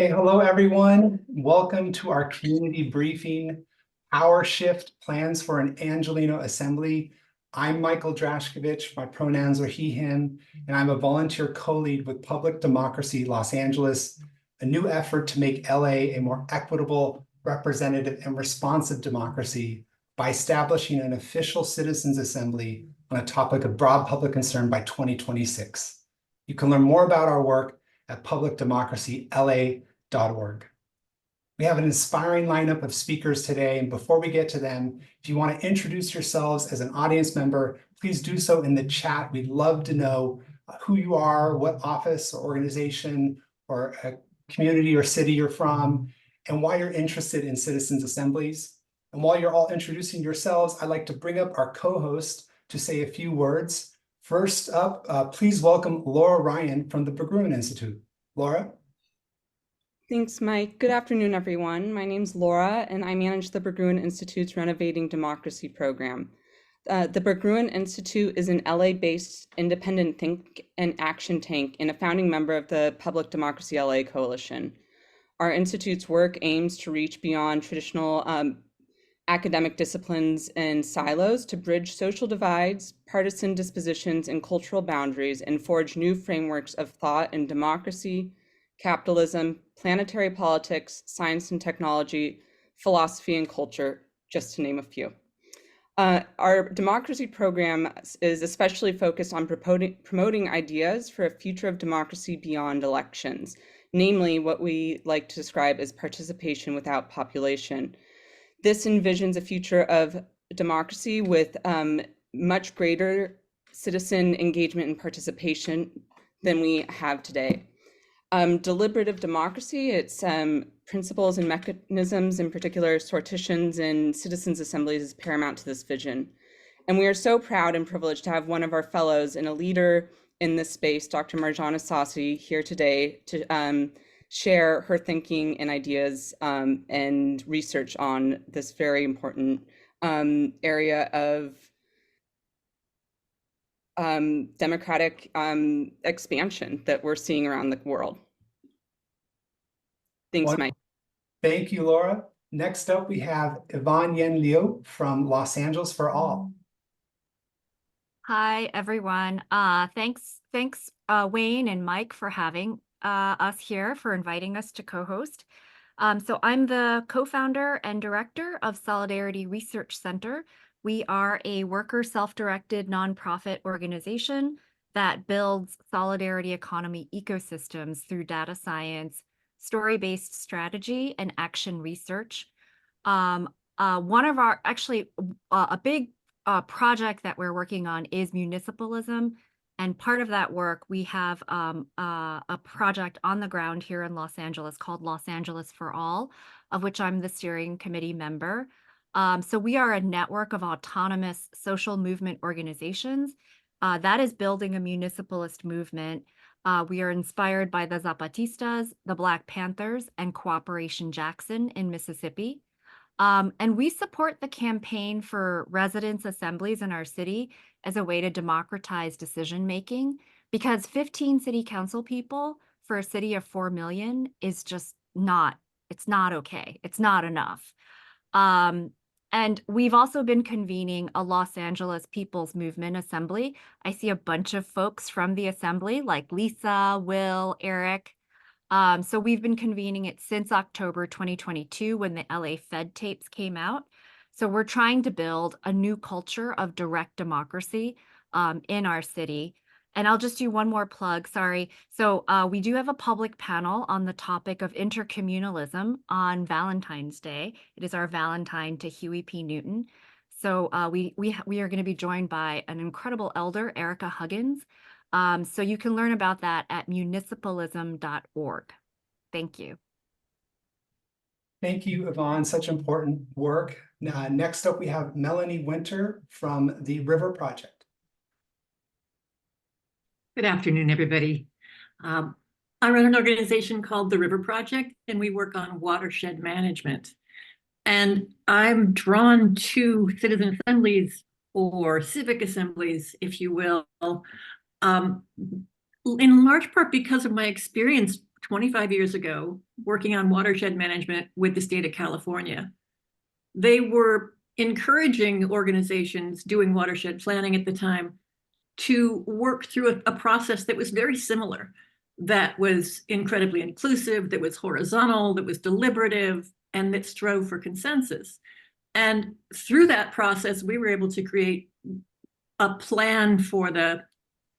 Hey, hello, everyone. Welcome to our community briefing, Power Shift Plans for an Angeleno Assembly. I'm Michael Draskovic. My pronouns are he, him, and I'm a volunteer co-lead with Public Democracy Los Angeles, a new effort to make LA a more equitable, representative, and responsive democracy by establishing an official citizens assembly on a topic of broad public concern by 2026. You can learn more about our work at publicdemocracyla.org. We have an inspiring lineup of speakers today, and before we get to them, if you want to introduce yourselves as an audience member, please do so in the chat. We'd love to know who you are, what office or organization or community or city you're from, and why you're interested in citizens' assemblies. And while you're all introducing yourselves, I'd like to bring up our co-host to say a few words. First up, please welcome Laura Ryan from the Berggruen Institute. Laura? Thanks, Mike. Good afternoon, everyone. My name's Laura, and I manage the Berggruen Institute's Renovating Democracy program. The Berggruen Institute is an LA-based independent think and action tank and a founding member of the Public Democracy LA Coalition. Our institute's work aims to reach beyond traditional academic disciplines and silos to bridge social divides, partisan dispositions, and cultural boundaries, and forge new frameworks of thought in democracy, capitalism, planetary politics, science and technology, philosophy and culture, just to name a few. Our democracy program is especially focused on promoting ideas for a future of democracy beyond elections, namely what we like to describe as participation without population. This envisions a future of democracy with much greater citizen engagement and participation than we have today. Deliberative democracy, its principles and mechanisms, in particular sortitions and citizens' assemblies, is paramount to this vision. And we are so proud and privileged to have one of our fellows and a leader in this space, Dr. Marjan Ehsassi, here today to share her thinking and ideas and research on this very important area of democratic expansion that we're seeing around the world. Thanks, Mike. Thank you, Laura. Next up, we have Yvonne Yen Liu from Los Angeles for All. Hi, everyone. Thanks, Wayne and Mike for having us here, for inviting us to co-host. So I'm the co-founder and director of Solidarity Research Center. We are a worker self-directed nonprofit organization that builds solidarity economy ecosystems through data science, story-based strategy, and action research. One of our, a big project that we're working on is municipalism. And part of that work, we have a project on the ground here in Los Angeles called Los Angeles for All, of which I'm the steering committee member. So we are a network of autonomous social movement organizations that is building a municipalist movement. We are inspired by the Zapatistas, the Black Panthers, and Cooperation Jackson in Mississippi. And we support the campaign for residents' assemblies in our city as a way to democratize decision-making, because 15 city council people for a city of 4 million is just not, it's not okay. It's not enough. And we've also been convening a Los Angeles People's Movement Assembly. I see a bunch of folks from the assembly like Lisa, Will, Eric. So we've been convening it since October 2022 when the LA Fed tapes came out. So we're trying to build a new culture of direct democracy in our city. And I'll just do one more plug, sorry. So we do have a public panel on the topic of intercommunalism on Valentine's Day. It is our Valentine to Huey P. Newton. So we are going to be joined by an incredible elder, Erica Huggins. So you can learn about that at municipalism.org. Thank you. Thank you, Yvonne. Such important work. Next up, we have Melanie Winter from the River Project. Good afternoon, everybody. I run an organization called the River Project, and we work on watershed management. And I'm drawn to citizen assemblies, or civic assemblies, if you will, in large part because of my experience 25 years ago, working on watershed management with the state of California. They were encouraging organizations doing watershed planning at the time to work through a process that was very similar, that was incredibly inclusive, that was horizontal, that was deliberative, and that strove for consensus. And through that process, we were able to create a plan for the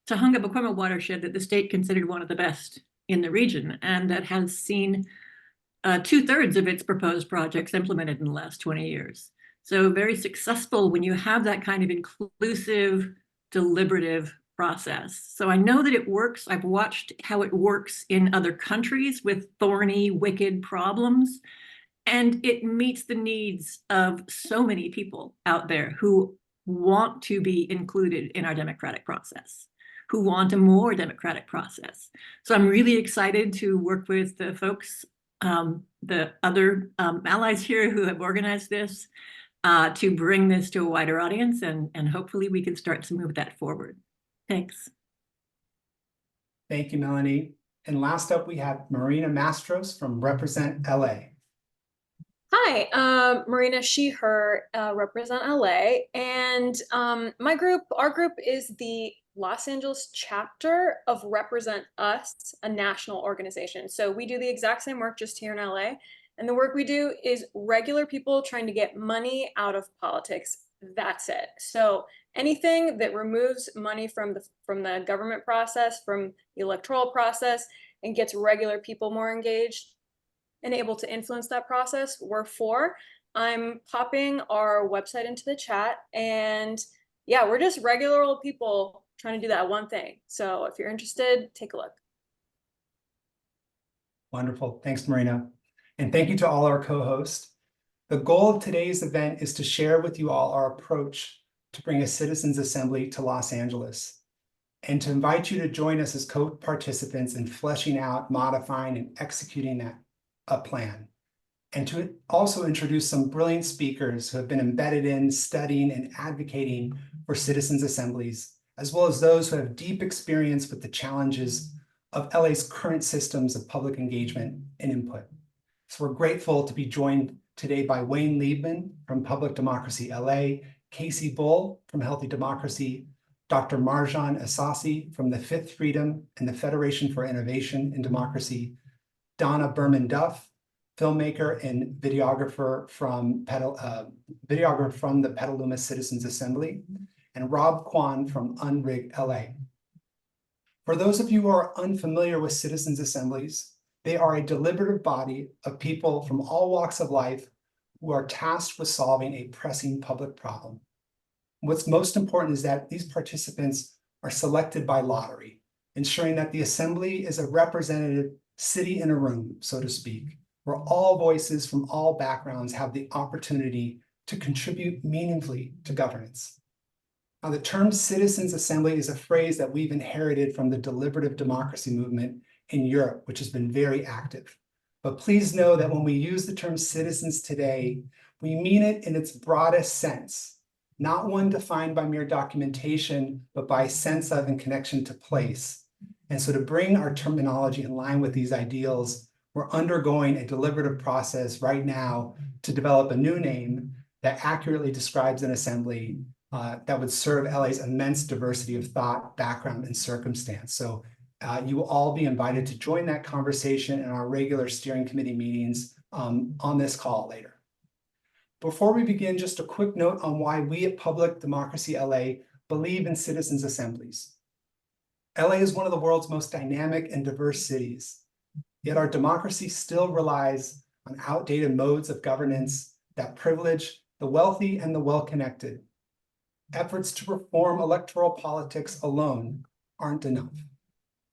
Tujunga-Baquema watershed that the state considered one of the best in the region, and that has seen 2/3 of its proposed projects implemented in the last 20 years. So very successful when you have that kind of inclusive, deliberative process. So I know that it works. I've watched how it works in other countries with thorny, wicked problems, and it meets the needs of so many people out there who want to be included in our democratic process, who want a more democratic process. So I'm really excited to work with the folks, the other allies here who have organized this, to bring this to a wider audience, and hopefully we can start to move that forward. Thanks. Thank you, Melanie. And last up, we have Marina Mastros from Represent LA. Hi, Marina, she, her, represent LA, and our group is the Los Angeles chapter of Represent Us, a national organization. So we do the exact same work just here in LA, and the work we do is regular people trying to get money out of politics. That's it. So anything that removes money from the government process, from the electoral process, and gets regular people more engaged and able to influence that process, we're for. I'm popping our website into the chat, and yeah, we're just regular old people trying to do that one thing. So if you're interested, take a look. Wonderful. Thanks, Marina. And thank you to all our co-hosts. The goal of today's event is to share with you all our approach to bring a citizens' assembly to Los Angeles, and to invite you to join us as co-participants in fleshing out, modifying, and executing a plan, and to also introduce some brilliant speakers who have been embedded in studying and advocating for citizens' assemblies, as well as those who have deep experience with the challenges of LA's current systems of public engagement and input. So we're grateful to be joined today by Wayne Liebman from Public Democracy LA, Kacey Bull from Healthy Democracy, Dr. Marjan Ehsassi from the Fifth Freedom and the Federation for Innovation in Democracy, Donna Berman Duff, filmmaker and videographer from the Petaluma Citizens Assembly, and Rob Quan from Unrig LA. For those of you who are unfamiliar with citizens' assemblies, they are a deliberative body of people from all walks of life who are tasked with solving a pressing public problem. What's most important is that these participants are selected by lottery, ensuring that the assembly is a representative city in a room, so to speak, where all voices from all backgrounds have the opportunity to contribute meaningfully to governance. Now, the term citizens' assembly is a phrase that we've inherited from the deliberative democracy movement in Europe, which has been very active. But please know that when we use the term citizens today, we mean it in its broadest sense, not one defined by mere documentation, but by sense of and connection to place. And so to bring our terminology in line with these ideals, we're undergoing a deliberative process right now to develop a new name that accurately describes an assembly that would serve LA's immense diversity of thought, background, and circumstance. So you will all be invited to join that conversation in our regular steering committee meetings on this call later. Before we begin, just a quick note on why we at Public Democracy LA believe in citizens' assemblies. LA is one of the world's most dynamic and diverse cities, yet our democracy still relies on outdated modes of governance that privilege the wealthy and the well-connected. Efforts to reform electoral politics alone aren't enough.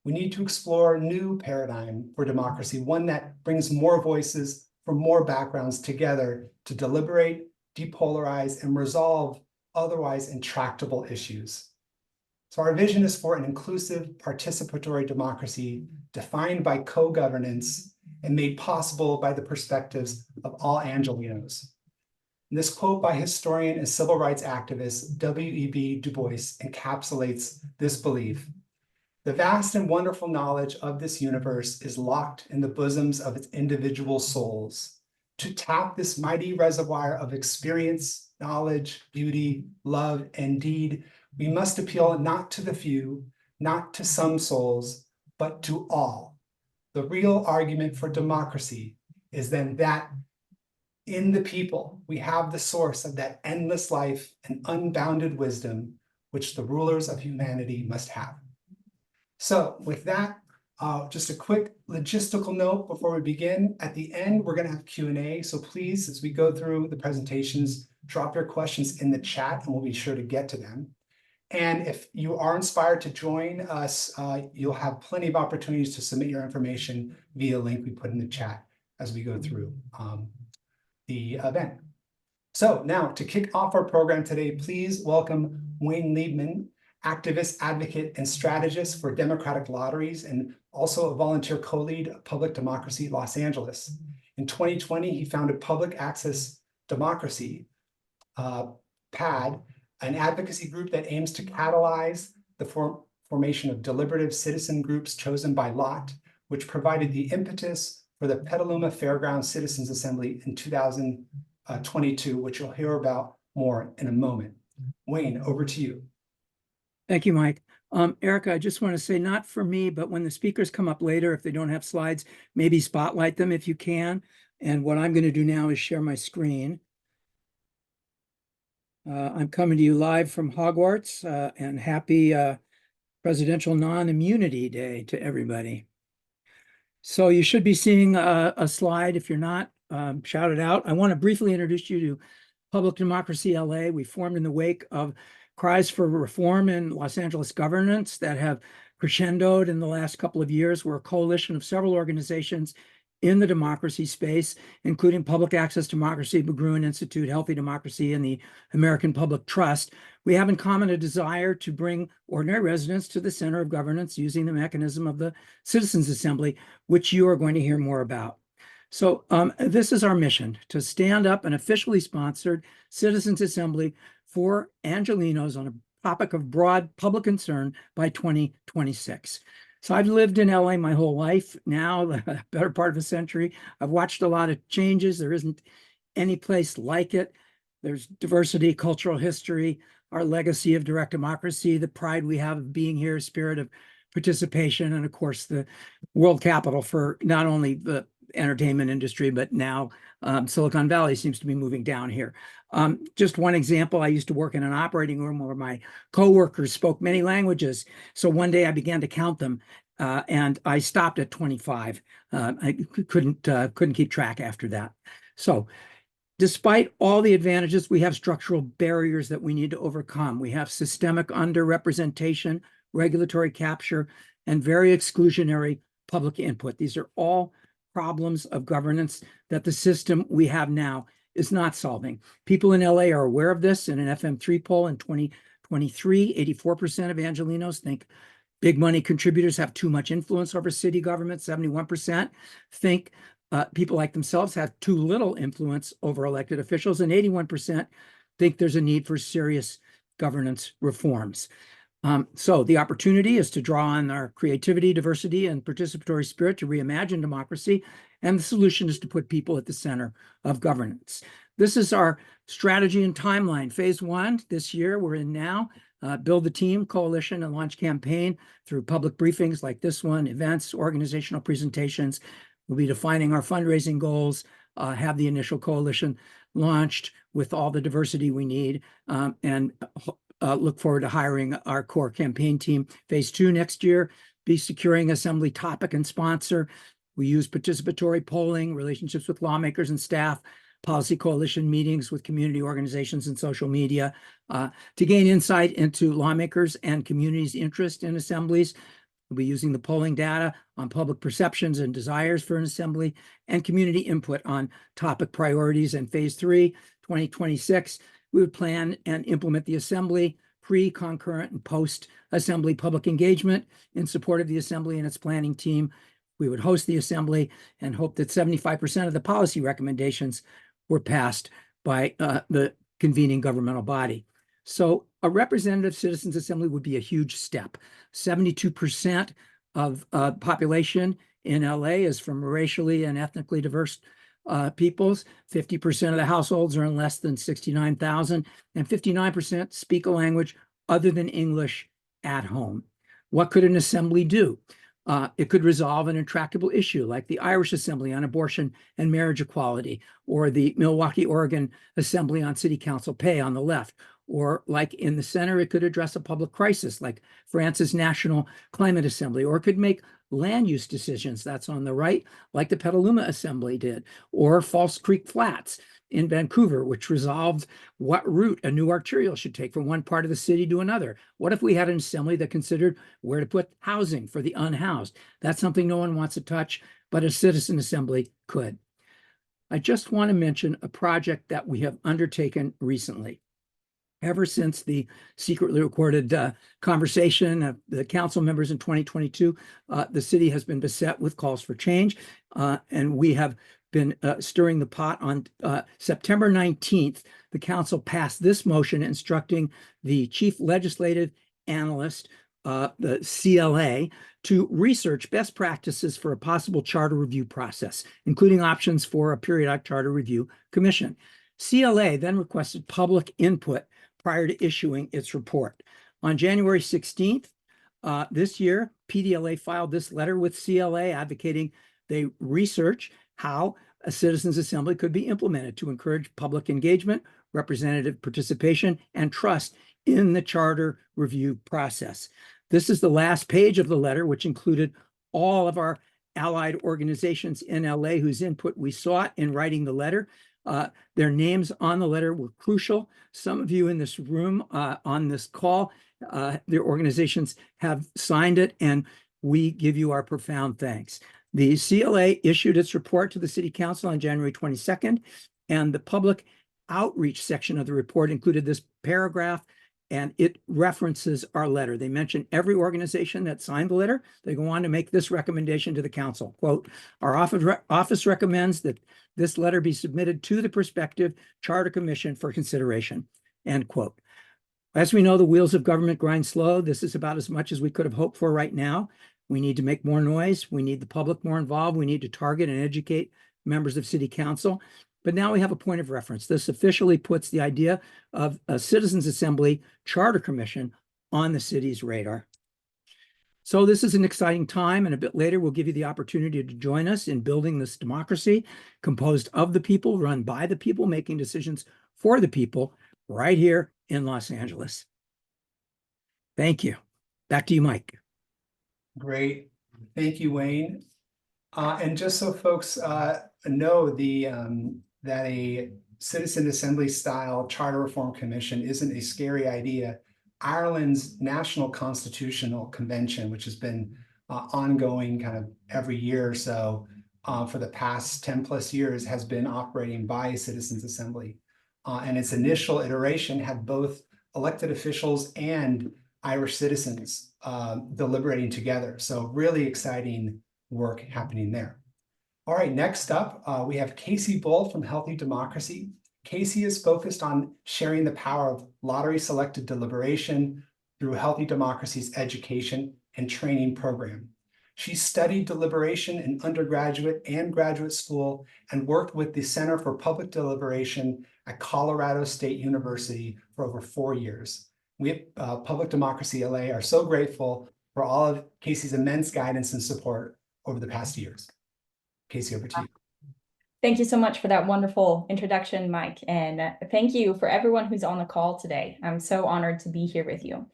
We need to explore a new paradigm for democracy, one that brings more voices from more backgrounds together to deliberate, depolarize, and resolve otherwise intractable issues. So our vision is for an inclusive, participatory democracy defined by co-governance and made possible by the perspectives of all Angelenos. And this quote by historian and civil rights activist W.E.B. Du Bois encapsulates this belief. The vast and wonderful knowledge of this universe is locked in the bosoms of its individual souls. To tap this mighty reservoir of experience, knowledge, beauty, love, and deed, we must appeal not to the few, not to some souls, but to all. The real argument for democracy is then that in the people, we have the source of that endless life and unbounded wisdom, which the rulers of humanity must have. So with that, just a quick logistical note before we begin. At the end, we're going to have Q&A. So please, as we go through the presentations, drop your questions in the chat and we'll be sure to get to them. And if you are inspired to join us, you'll have plenty of opportunities to submit your information via link we put in the chat as we go through the event. So now to kick off our program today, please welcome Wayne Liebman, activist, advocate, and strategist for democratic lotteries, and also a volunteer co-lead of Public Democracy Los Angeles. In 2020, he founded Public Access Democracy, PAD, an advocacy group that aims to catalyze the formation of deliberative citizen groups chosen by lot, which provided the impetus for the Petaluma Fairgrounds Citizens Assembly in 2022, which you'll hear about more in a moment. Wayne, over to you. Thank you, Mike. Erica, I just want to say, not for me, but when the speakers come up later, if they don't have slides, maybe spotlight them if you can. And what I'm going to do now is share my screen. I'm coming to you live from Hogwarts, and happy Presidential Non-Immunity Day to everybody. So you should be seeing a slide. If you're not, shout it out. I want to briefly introduce you to Public Democracy LA. We formed in the wake of cries for reform in Los Angeles governance that have crescendoed in the last couple of years. We're a coalition of several organizations in the democracy space, including Public Access Democracy, Berggruen Institute, Healthy Democracy, and the American Public Trust. We have in common a desire to bring ordinary residents to the center of governance using the mechanism of the Citizens Assembly, which you are going to hear more about. So this is our mission, to stand up an officially sponsored Citizens Assembly for Angelenos on a topic of broad public concern by 2026. So I've lived in LA my whole life now, the better part of a century. I've watched a lot of changes. There isn't any place like it. There's diversity, cultural history, our legacy of direct democracy, the pride we have of being here, spirit of participation, and of course, the world capital for not only the entertainment industry, but now Silicon Valley seems to be moving down here. Just one example, I used to work in an operating room where my coworkers spoke many languages. So one day I began to count them and I stopped at 25. I couldn't keep track after that. So despite all the advantages, we have structural barriers that we need to overcome. We have systemic underrepresentation, regulatory capture, and very exclusionary public input. These are all problems of governance that the system we have now is not solving. People in LA are aware of this. In an FM3 poll in 2023, 84% of Angelenos think big money contributors have too much influence over city government. 71% think people like themselves have too little influence over elected officials, and 81% think there's a need for serious governance reforms. So the opportunity is to draw on our creativity, diversity, and participatory spirit to reimagine democracy. And the solution is to put people at the center of governance. This is our strategy and timeline. Phase 1 this year, we're in now. Build the team, coalition, and launch campaign through public briefings like this one, events, organizational presentations. We'll be defining our fundraising goals, have the initial coalition launched with all the diversity we need, and look forward to hiring our core campaign team. Phase 2 next year, be securing assembly topic and sponsor. We use participatory polling, relationships with lawmakers and staff, policy coalition meetings with community organizations and social media to gain insight into lawmakers and communities' interest in assemblies. We'll be using the polling data on public perceptions and desires for an assembly and community input on topic priorities. And phase 3, 2026, we would plan and implement the assembly, pre, concurrent, and post-assembly public engagement in support of the assembly and its planning team. We would host the assembly and hope that 75% of the policy recommendations were passed by the convening governmental body. So a representative citizens assembly would be a huge step. 72% of population in LA is from racially and ethnically diverse peoples. 50% of the households are in less than 69,000, and 59% speak a language other than English at home. What could an assembly do? It could resolve an intractable issue like the Irish Assembly on abortion and marriage equality, or the Milwaukee, Oregon Assembly on city council pay on the left, or like in the center, it could address a public crisis like France's National Climate Assembly, or it could make land use decisions, that's on the right, like the Petaluma Assembly did, or False Creek Flats in Vancouver, which resolved what route a new arterial should take from one part of the city to another. What if we had an assembly that considered where to put housing for the unhoused? That's something no one wants to touch, but a citizen assembly could. I just want to mention a project that we have undertaken recently. Ever since the secretly recorded conversation of the council members in 2022, the city has been beset with calls for change, and we have been stirring the pot. On September 19th, the council passed this motion instructing the chief legislative analyst, the CLA, to research best practices for a possible charter review process, including options for a periodic charter review commission. CLA then requested public input prior to issuing its report. On January 16th this year, PDLA filed this letter with CLA advocating they research how a citizens assembly could be implemented to encourage public engagement, representative participation, and trust in the charter review process. This is the last page of the letter, which included all of our allied organizations in LA whose input we sought in writing the letter. Their names on the letter were crucial. Some of you in this room on this call, their organizations have signed it, and we give you our profound thanks. The CLA issued its report to the City Council on January 22nd, and the public outreach section of the report included this paragraph, and it references our letter. They mention every organization that signed the letter. They go on to make this recommendation to the council. Quote, our office recommends that this letter be submitted to the prospective Charter Commission for consideration, end quote. As we know, the wheels of government grind slow. This is about as much as we could have hoped for right now. We need to make more noise. We need the public more involved. We need to target and educate members of City Council. But now we have a point of reference. This officially puts the idea of a Citizens Assembly Charter Commission on the city's radar. So this is an exciting time, and a bit later we'll give you the opportunity to join us in building this democracy composed of the people, run by the people, making decisions for the people right here in Los Angeles. Thank you. Back to you, Mike. Great. Thank you, Wayne. And just so folks know, that a citizen assembly style charter reform commission isn't a scary idea. Ireland's National Constitutional Convention, which has been ongoing kind of every year or so for the past 10 plus years, has been operating by a citizens assembly. And its initial iteration had both elected officials and Irish citizens deliberating together. So really exciting work happening there. All right, next up, we have Kacey Bull from Healthy Democracy. Kacey is focused on sharing the power of lottery-selected deliberation through Healthy Democracy's education and training program. She studied deliberation in undergraduate and graduate school and worked with the Center for Public Deliberation at Colorado State University for over 4 years. We at Public Democracy LA are so grateful for all of Kacey's immense guidance and support over the past years. Kacey, over to you. Thank you so much for that wonderful introduction, Mike. And thank you for everyone who's on the call today. I'm so honored to be here with you.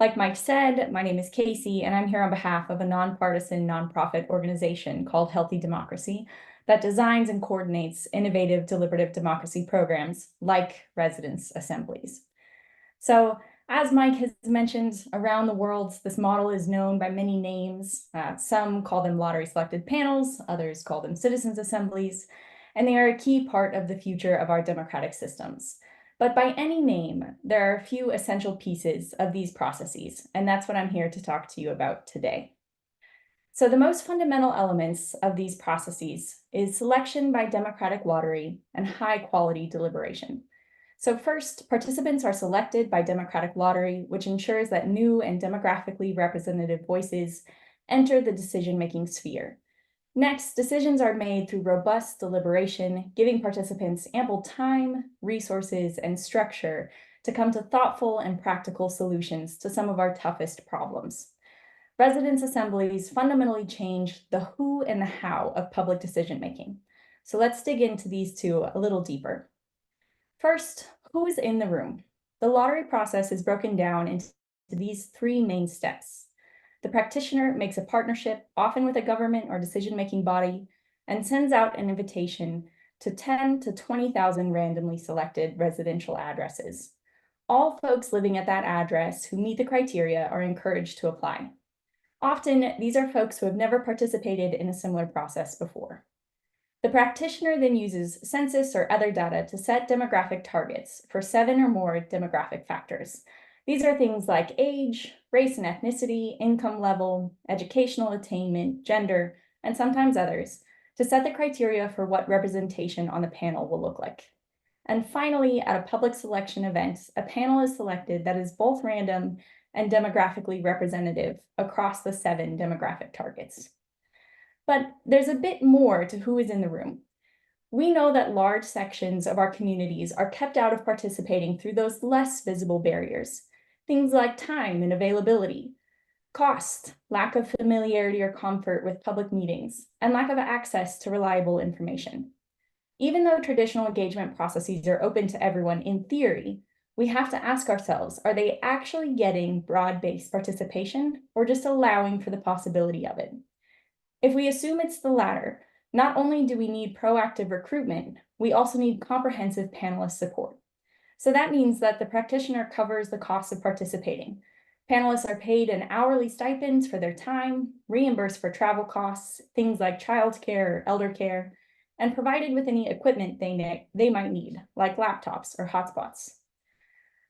Like Mike said, my name is Kacey, and I'm here on behalf of a nonpartisan nonprofit organization called Healthy Democracy that designs and coordinates innovative deliberative democracy programs like residence assemblies. So as Mike has mentioned, around the world, this model is known by many names. Some call them lottery-selected panels, others call them citizens' assemblies, and they are a key part of the future of our democratic systems. But by any name, there are a few essential pieces of these processes, and that's what I'm here to talk to you about today. So the most fundamental elements of these processes is selection by democratic lottery and high-quality deliberation. So first, participants are selected by democratic lottery, which ensures that new and demographically representative voices enter the decision-making sphere. Next, decisions are made through robust deliberation, giving participants ample time, resources, and structure to come to thoughtful and practical solutions to some of our toughest problems. Residents' assemblies fundamentally change the who and the how of public decision-making. So let's dig into these two a little deeper. First, who is in the room? The lottery process is broken down into these three main steps. The practitioner makes a partnership, often with a government or decision-making body, and sends out an invitation to 10 to 20,000 randomly selected residential addresses. All folks living at that address who meet the criteria are encouraged to apply. Often, these are folks who have never participated in a similar process before. The practitioner then uses census or other data to set demographic targets for 7 or more demographic factors. These are things like age, race and ethnicity, income level, educational attainment, gender, and sometimes others, to set the criteria for what representation on the panel will look like. And finally, at a public selection event, a panel is selected that is both random and demographically representative across the 7 demographic targets. But there's a bit more to who is in the room. We know that large sections of our communities are kept out of participating through those less visible barriers. Things like time and availability, cost, lack of familiarity or comfort with public meetings, and lack of access to reliable information. Even though traditional engagement processes are open to everyone in theory, we have to ask ourselves, are they actually getting broad-based participation or just allowing for the possibility of it? If we assume it's the latter, not only do we need proactive recruitment, we also need comprehensive panelist support. So that means that the practitioner covers the cost of participating. Panelists are paid an hourly stipends for their time, reimbursed for travel costs, things like childcare or elder care, and provided with any equipment they might need, like laptops or hotspots.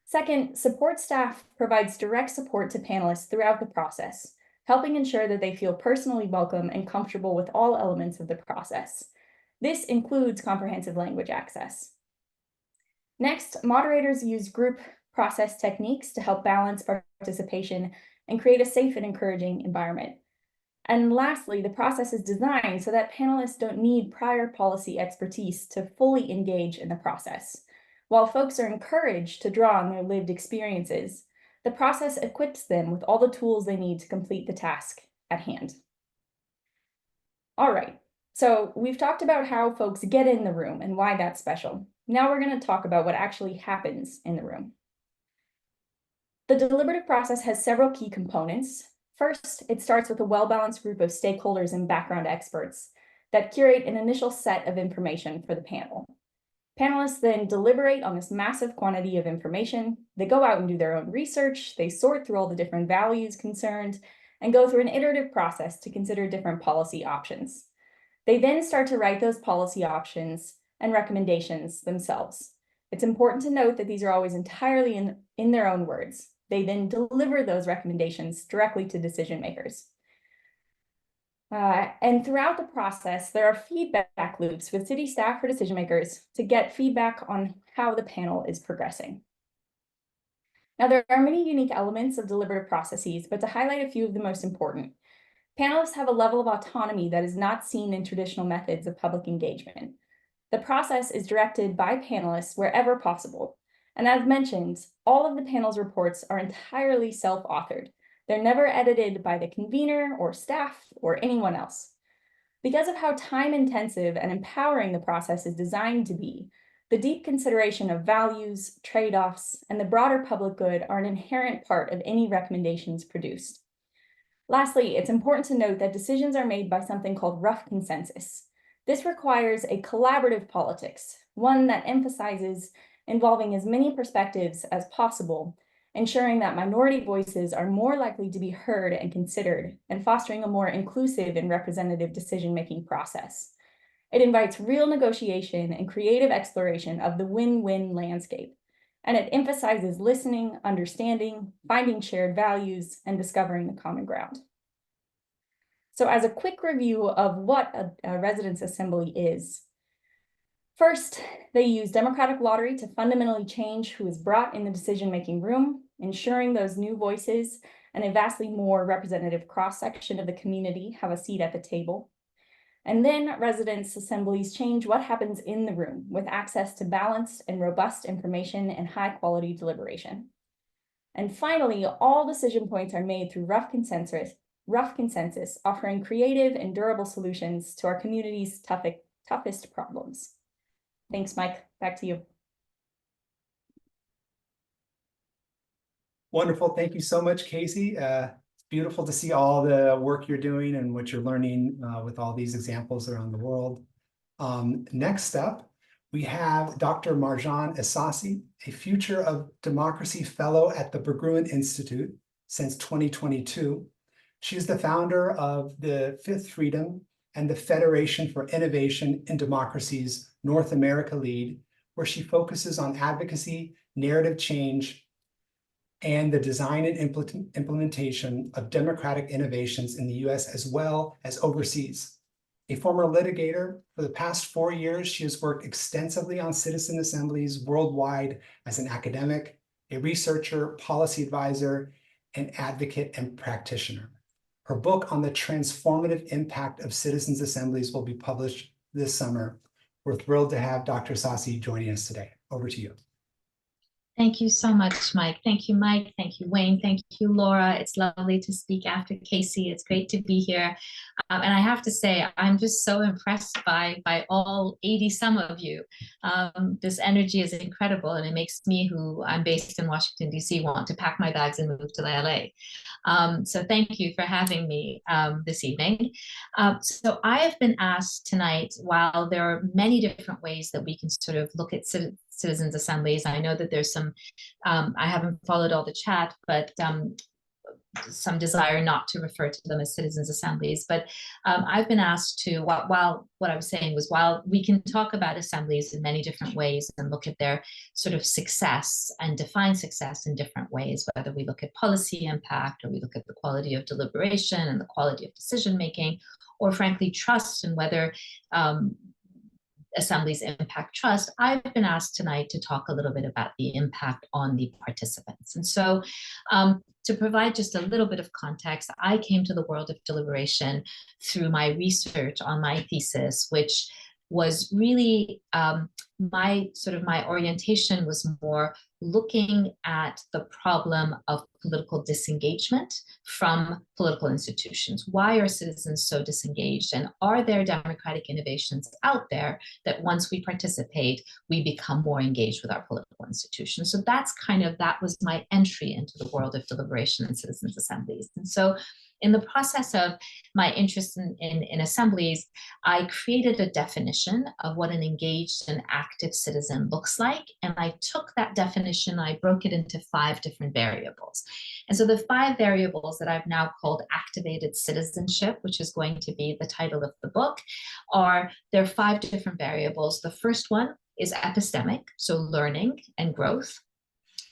Second, support staff provides direct support to panelists throughout the process, helping ensure that they feel personally welcome and comfortable with all elements of the process. This includes comprehensive language access. Next, moderators use group process techniques to help balance participation and create a safe and encouraging environment. And lastly, the process is designed so that panelists don't need prior policy expertise to fully engage in the process. While folks are encouraged to draw on their lived experiences, the process equips them with all the tools they need to complete the task at hand. All right, so we've talked about how folks get in the room and why that's special. Now we're going to talk about what actually happens in the room. The deliberative process has several key components. First, it starts with a well-balanced group of stakeholders and background experts that curate an initial set of information for the panel. Panelists then deliberate on this massive quantity of information. They go out and do their own research, they sort through all the different values concerned, and go through an iterative process to consider different policy options. They then start to write those policy options and recommendations themselves. It's important to note that these are always entirely in their own words. They then deliver those recommendations directly to decision makers. And throughout the process, there are feedback loops with city staff or decision makers to get feedback on how the panel is progressing. Now, there are many unique elements of deliberative processes, but to highlight a few of the most important, panelists have a level of autonomy that is not seen in traditional methods of public engagement. The process is directed by panelists wherever possible. And as mentioned, all of the panel's reports are entirely self-authored. They're never edited by the convener or staff or anyone else. Because of how time-intensive and empowering the process is designed to be, the deep consideration of values, trade-offs, and the broader public good are an inherent part of any recommendations produced. Lastly, it's important to note that decisions are made by something called rough consensus. This requires a collaborative politics, one that emphasizes involving as many perspectives as possible, ensuring that minority voices are more likely to be heard and considered, and fostering a more inclusive and representative decision-making process. It invites real negotiation and creative exploration of the win-win landscape, and it emphasizes listening, understanding, finding shared values, and discovering the common ground. So as a quick review of what a residents' assembly is, First, they use democratic lottery to fundamentally change who is brought in the decision-making room, ensuring those new voices and a vastly more representative cross-section of the community have a seat at the table. And then residents' assemblies change what happens in the room with access to balanced and robust information and high-quality deliberation. And finally, all decision points are made through rough consensus, offering creative and durable solutions to our community's toughest problems. Thanks, Mike. Back to you. Wonderful. Thank you so much, Kacey. It's beautiful to see all the work you're doing and what you're learning with all these examples around the world. Next up, we have Dr. Marjan Ehsassi, a Future of Democracy Fellow at the Berggruen Institute since 2022. She is the founder of the Fifth Freedom and the Federation for Innovation in Democracy's North America Lead, where she focuses on advocacy, narrative change, and the design and implementation of democratic innovations in the US as well as overseas. A former litigator, for the past 4 years, she has worked extensively on citizen assemblies worldwide as an academic, a researcher, policy advisor, an advocate, and practitioner. Her book on the transformative impact of citizens' assemblies will be published this summer. We're thrilled to have Dr. Ehsassi joining us today. Over to you. Thank you so much, Mike. Thank you, Mike. Thank you, Wayne. Thank you, Laura. It's lovely to speak after Kacey. It's great to be here. And I have to say, I'm just so impressed by all 80 some of you. This energy is incredible, and it makes me, who I'm based in Washington, D.C., want to pack my bags and move to LA. So thank you for having me this evening. So I have been asked tonight, while there are many different ways that we can sort of look at citizens' assemblies. I know that there's some, I haven't followed all the chat, but some desire not to refer to them as citizens' assemblies. But I've been asked to, while what I was saying was, while we can talk about assemblies in many different ways and look at their sort of success and define success in different ways, whether we look at policy impact or we look at the quality of deliberation and the quality of decision making, or frankly, trust and whether assemblies impact trust, I've been asked tonight to talk a little bit about the impact on the participants. And so to provide just a little bit of context, I came to the world of deliberation through my research on my thesis, which was really my orientation was more looking at the problem of political disengagement from political institutions. Why are citizens so disengaged? And are there democratic innovations out there that once we participate, we become more engaged with our political institutions? So that was my entry into the world of deliberation and citizens' assemblies. And so in the process of my interest in assemblies, I created a definition of what an engaged and active citizen looks like. And I took that definition, I broke it into 5 different variables. And so the 5 variables that I've now called activated citizenship, which is going to be the title of the book, there are 5 different variables. The first one is epistemic, so learning and growth.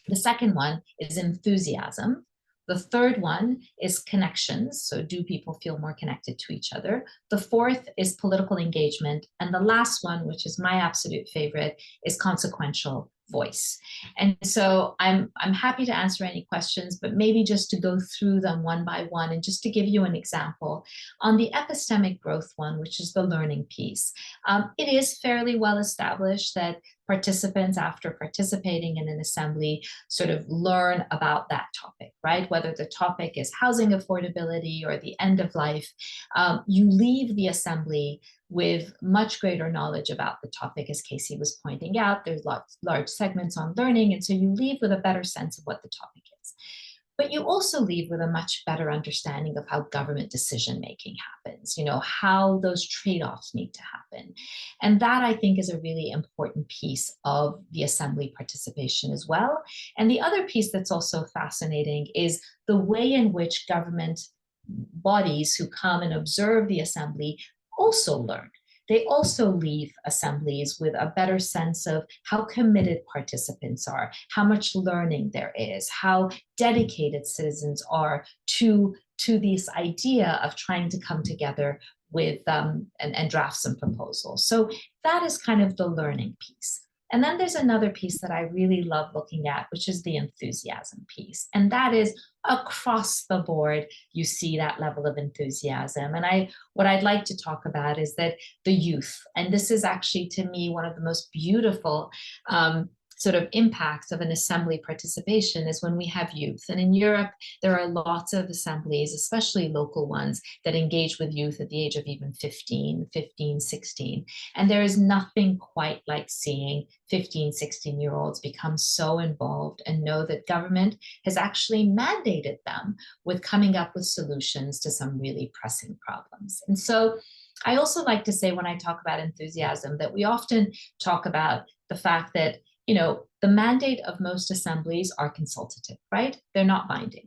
The second one is enthusiasm. The third one is connections. So do people feel more connected to each other? The fourth is political engagement. And the last one, which is my absolute favorite, is consequential voice. And so I'm happy to answer any questions, but maybe just to go through them one by one and just to give you an example. On the epistemic growth one, which is the learning piece, it is fairly well established that participants, after participating in an assembly, sort of learn about that topic, right? Whether the topic is housing affordability or the end of life, you leave the assembly with much greater knowledge about the topic. As Kacey was pointing out, there's large segments on learning, and so you leave with a better sense of what the topic is. But you also leave with a much better understanding of how government decision-making happens, how those trade-offs need to happen. And that, I think, is a really important piece of the assembly participation as well. And the other piece that's also fascinating is the way in which government bodies who come and observe the assembly also learn. They also leave assemblies with a better sense of how committed participants are, how much learning there is, how dedicated citizens are to this idea of trying to come together and draft some proposals. So that is kind of the learning piece. And then there's another piece that I really love looking at, which is the enthusiasm piece. And that is across the board, you see that level of enthusiasm. And what I'd like to talk about is that the youth, and this is actually to me one of the most beautiful sort of impacts of an assembly participation is when we have youth. And in Europe, there are lots of assemblies, especially local ones, that engage with youth at the age of even 15, 16. And there is nothing quite like seeing 15, 16-year-olds become so involved and know that government has actually mandated them with coming up with solutions to some really pressing problems. And so I also like to say when I talk about enthusiasm that we often talk about the fact that the mandate of most assemblies are consultative, right? They're not binding.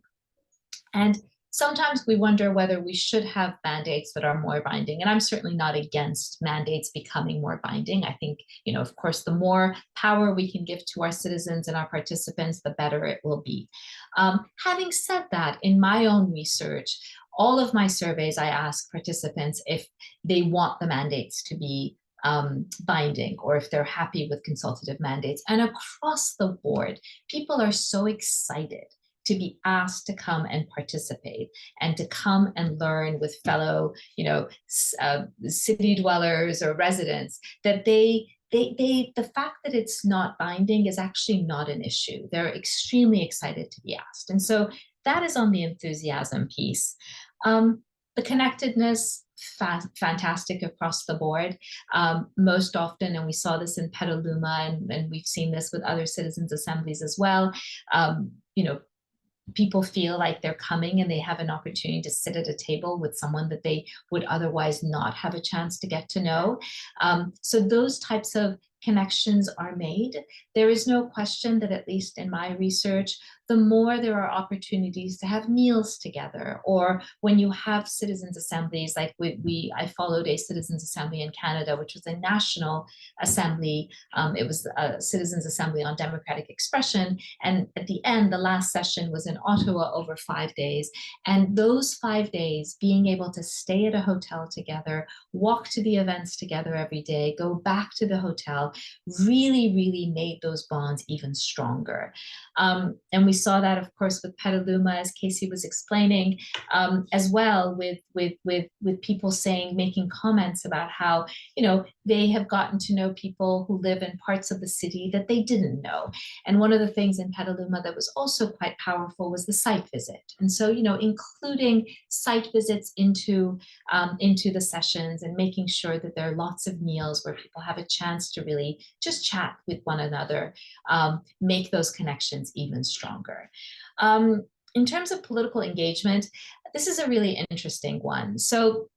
And sometimes we wonder whether we should have mandates that are more binding. And I'm certainly not against mandates becoming more binding. I think, of course, the more power we can give to our citizens and our participants, the better it will be. Having said that, in my own research, all of my surveys, I ask participants if they want the mandates to be binding or if they're happy with consultative mandates. And across the board, people are so excited to be asked to come and participate and to come and learn with fellow, city dwellers or residents that the fact that it's not binding is actually not an issue. They're extremely excited to be asked. And so that is on the enthusiasm piece. The connectedness, fantastic across the board. Most often, and we saw this in Petaluma, and we've seen this with other citizens' assemblies as well, people feel like they're coming and they have an opportunity to sit at a table with someone that they would otherwise not have a chance to get to know. So those types of connections are made. There is no question that, at least in my research, the more there are opportunities to have meals together, or when you have citizens' assemblies, like I followed a citizens' assembly in Canada, which was a national assembly. It was a citizens' assembly on democratic expression. And at the end, the last session was in Ottawa over 5 days. And those 5 days, being able to stay at a hotel together, walk to the events together every day, go back to the hotel, really, really made those bonds even stronger. And we saw that, of course, with Petaluma, as Kacey was explaining, as well, with people making comments about how, they have gotten to know people who live in parts of the city that they didn't know. And one of the things in Petaluma that was also quite powerful was the site visit. And so, including site visits into the sessions and making sure that there are lots of meals where people have a chance to really just chat with one another, make those connections even stronger. In terms of political engagement, this is a really interesting one. So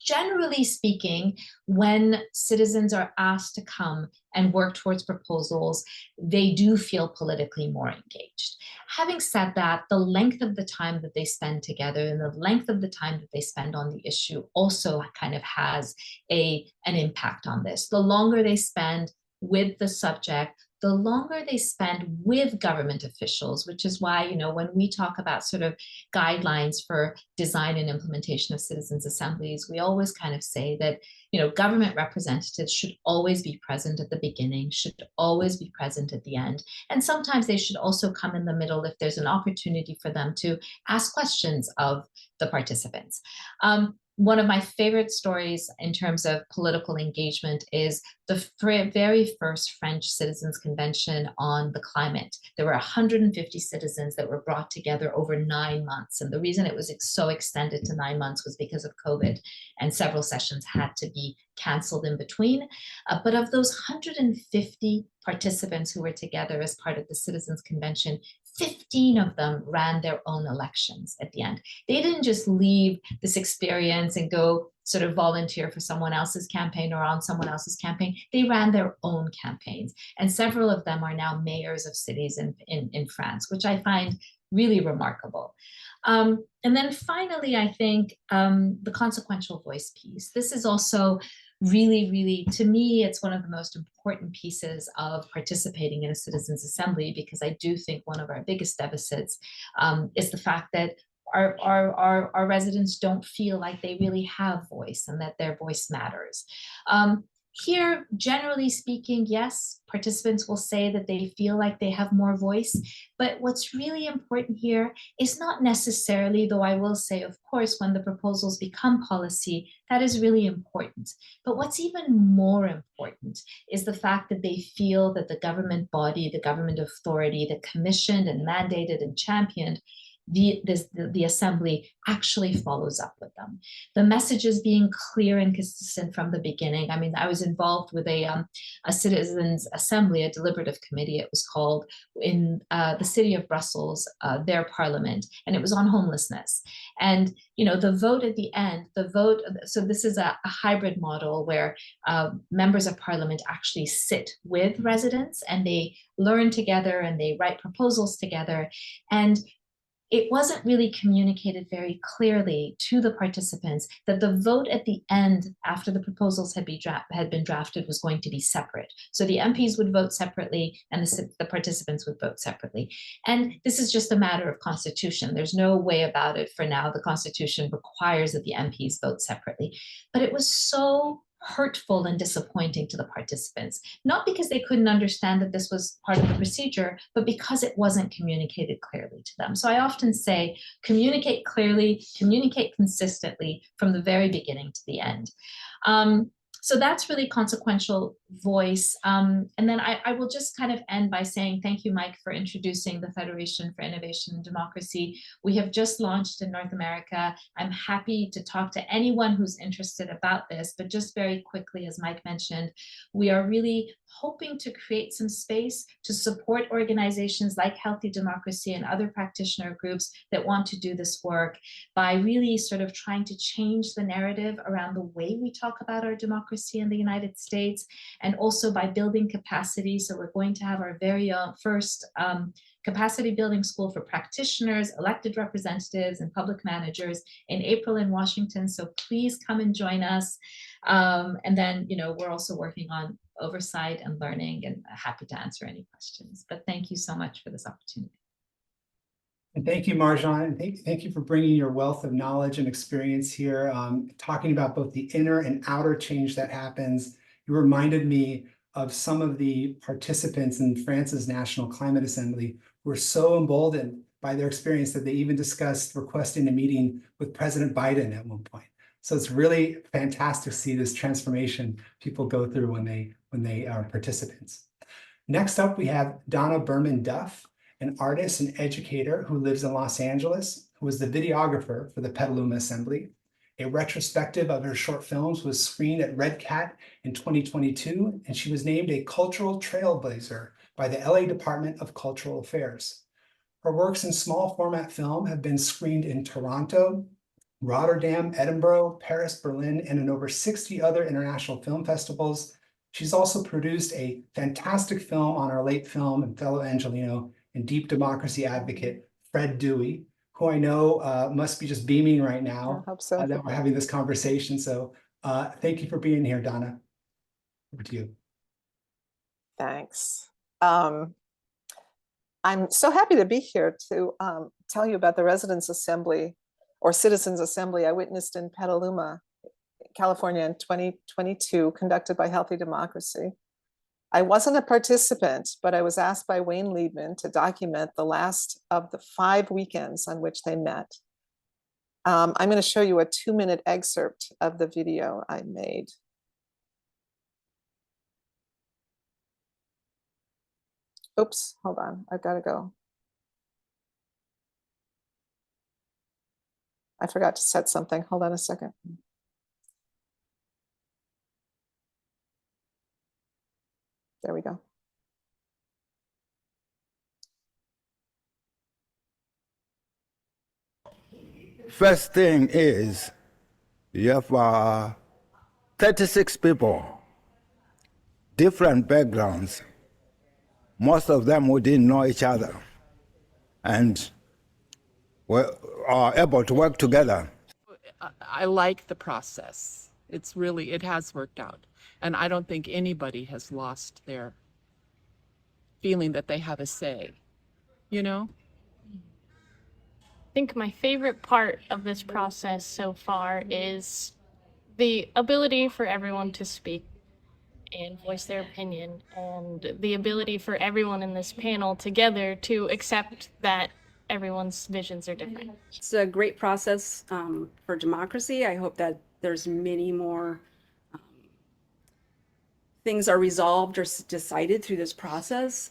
generally speaking, when citizens are asked to come and work towards proposals, they do feel politically more engaged. Having said that, the length of the time that they spend together and the length of the time that they spend on the issue also kind of has an impact on this. The longer they spend with the subject, the longer they spend with government officials, which is why, when we talk about sort of guidelines for design and implementation of citizens' assemblies, we always kind of say that, government representatives should always be present at the beginning, should always be present at the end. And sometimes they should also come in the middle if there's an opportunity for them to ask questions of the participants. One of my favorite stories in terms of political engagement is the very first French Citizens Convention on the climate. There were 150 citizens that were brought together over 9 months. And the reason it was so extended to 9 months was because of COVID, and several sessions had to be canceled in between. But of those 150 participants who were together as part of the Citizens Convention, 15 of them ran their own elections at the end. They didn't just leave this experience and go sort of volunteer for someone else's campaign or on someone else's campaign. They ran their own campaigns. And several of them are now mayors of cities in France, which I find really remarkable. And then finally, I think the consequential voice piece. This is also really, really, to me, it's one of the most important pieces of participating in a citizens' assembly, because I do think one of our biggest deficits is the fact that our residents don't feel like they really have voice and that their voice matters. Here, generally speaking, yes, participants will say that they feel like they have more voice, but what's really important here is not necessarily, though I will say, of course, when the proposals become policy, that is really important. But what's even more important is the fact that they feel that the government body, the government authority that commissioned and mandated and championed the assembly actually follows up with them. The messages being clear and consistent from the beginning. I mean, I was involved with a citizens assembly, a deliberative committee, it was called, in the city of Brussels, their parliament, and it was on homelessness. And, you know, the vote at the end, so this is a hybrid model where members of parliament actually sit with residents and they learn together and they write proposals together. And it wasn't really communicated very clearly to the participants that the vote at the end, after the proposals had been drafted, was going to be separate. So the MPs would vote separately and the participants would vote separately. And this is just a matter of constitution. There's no way about it for now. The constitution requires that the MPs vote separately. But it was so hurtful and disappointing to the participants, not because they couldn't understand that this was part of the procedure, but because it wasn't communicated clearly to them. So I often say, communicate clearly, communicate consistently from the very beginning to the end. So that's really consequential voice. And then I will just kind of end by saying thank you, Mike, for introducing the Federation for Innovation and Democracy. We have just launched in North America. I'm happy to talk to anyone who's interested about this, but just very quickly, as Mike mentioned, we are really hoping to create some space to support organizations like Healthy Democracy and other practitioner groups that want to do this work by really sort of trying to change the narrative around the way we talk about our democracy in the United States, and also by building capacity. So we're going to have our very first capacity building school for practitioners, elected representatives, and public managers in April in Washington. So please come and join us. And then, you know, we're also working on oversight and learning, and happy to answer any questions. But thank you so much for this opportunity. And thank you, Marjan, and thank you for bringing your wealth of knowledge and experience here, talking about both the inner and outer change that happens. You reminded me of some of the participants in France's National Climate Assembly who were so emboldened by their experience that they even discussed requesting a meeting with President Biden at one point. So it's really fantastic to see this transformation people go through when they are participants. Next up, we have Donna Berman Duff, an artist and educator who lives in Los Angeles, who was the videographer for the Petaluma Assembly. A retrospective of her short films was screened at Red Cat in 2022, and she was named a cultural trailblazer by the LA Department of Cultural Affairs. Her works in small format film have been screened in Toronto, Rotterdam, Edinburgh, Paris, Berlin, and in over 60 other international film festivals. She's also produced a fantastic film on our late film and fellow Angeleno and deep democracy advocate, Fred Dewey, who I know must be just beaming right now. I hope so. That we're having this conversation. So thank you for being here, Donna. Over to you. Thanks. I'm so happy to be here to tell you about the Residents' Assembly or Citizens' Assembly I witnessed in Petaluma, California in 2022, conducted by Healthy Democracy. I wasn't a participant, but I was asked by Wayne Liebman to document the last of the 5 weekends on which they met. I'm going to show you a 2-minute excerpt of the video I made. Oops, hold on, I've got to go. I forgot to set something. Hold on a second. There we go. First thing is, you have 36 people, different backgrounds. Most of them who didn't know each other and are able to work together. I like the process. It has worked out. And I don't think anybody has lost their feeling that they have a say, you know? think my favorite part of this process so far is the ability for everyone to speak and voice their opinion, and the ability for everyone in this panel together to accept that everyone's visions are different. It's a great process for democracy. I hope that there's many more things are resolved or decided through this process.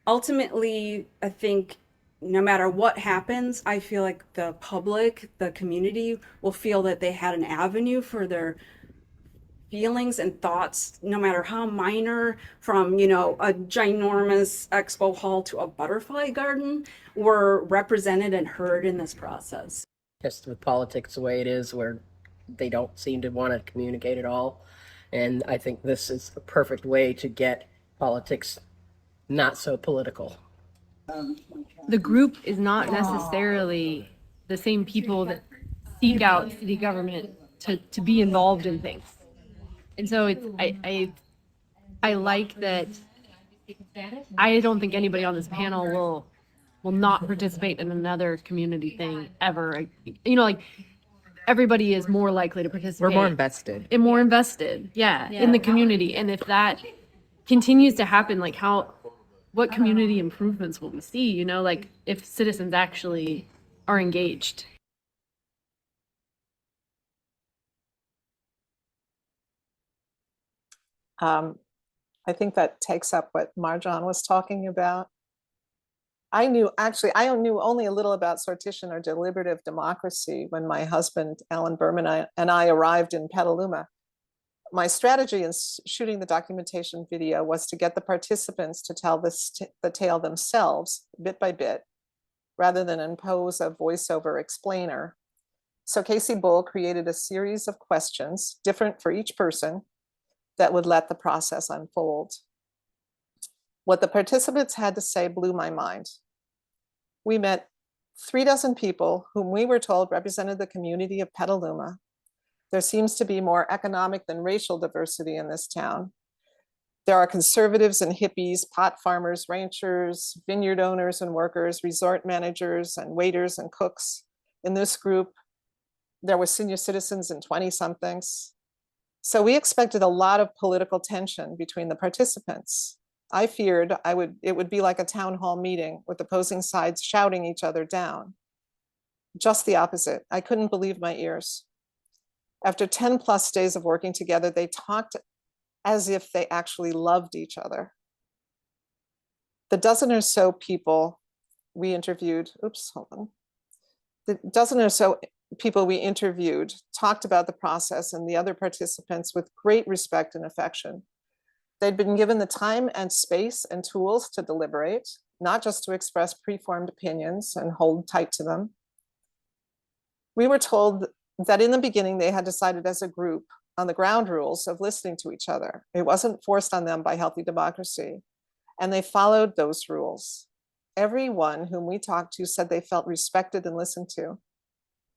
Ultimately, I think no matter what happens, I feel like the public, the community will feel that they had an avenue for their feelings and thoughts, no matter how minor, from, you know, a ginormous expo hall to a butterfly garden, were represented and heard in this process. Just with politics the way it is, where they don't seem to want to communicate at all. And I think this is a perfect way to get politics not so political. The group is not necessarily the same people that seek out city government to be involved in things. And so it's, I like that. I don't think anybody on this panel will not participate in another community thing ever. You know, like, everybody is more likely to participate. We're more invested. And more invested, in the community. And if that continues to happen, like, what community improvements will we see? You know, like, if citizens actually are engaged. I think that takes up what Marjan was talking about. I knew only a little about sortition or deliberative democracy when my husband, Alan Berman, and I arrived in Petaluma. My strategy in shooting the documentation video was to get the participants to tell the tale themselves, bit by bit, rather than impose a voiceover explainer. So Kacey Bull created a series of questions, different for each person, that would let the process unfold. What the participants had to say blew my mind. We met 36 people whom we were told represented the community of Petaluma. There seems to be more economic than racial diversity in this town. There are conservatives and hippies, pot farmers, ranchers, vineyard owners and workers, resort managers and waiters and cooks. In this group, there were senior citizens and 20-somethings. So we expected a lot of political tension between the participants. I feared it would be like a town hall meeting with opposing sides shouting each other down. Just the opposite. I couldn't believe my ears. After 10+ days of working together, they talked as if they actually loved each other. The dozen or so people we interviewed, the dozen or so people we interviewed talked about the process and the other participants with great respect and affection. They'd been given the time and space and tools to deliberate, not just to express preformed opinions and hold tight to them. We were told that in the beginning, they had decided as a group on the ground rules of listening to each other. It wasn't forced on them by healthy democracy, and they followed those rules. Everyone whom we talked to said they felt respected and listened to.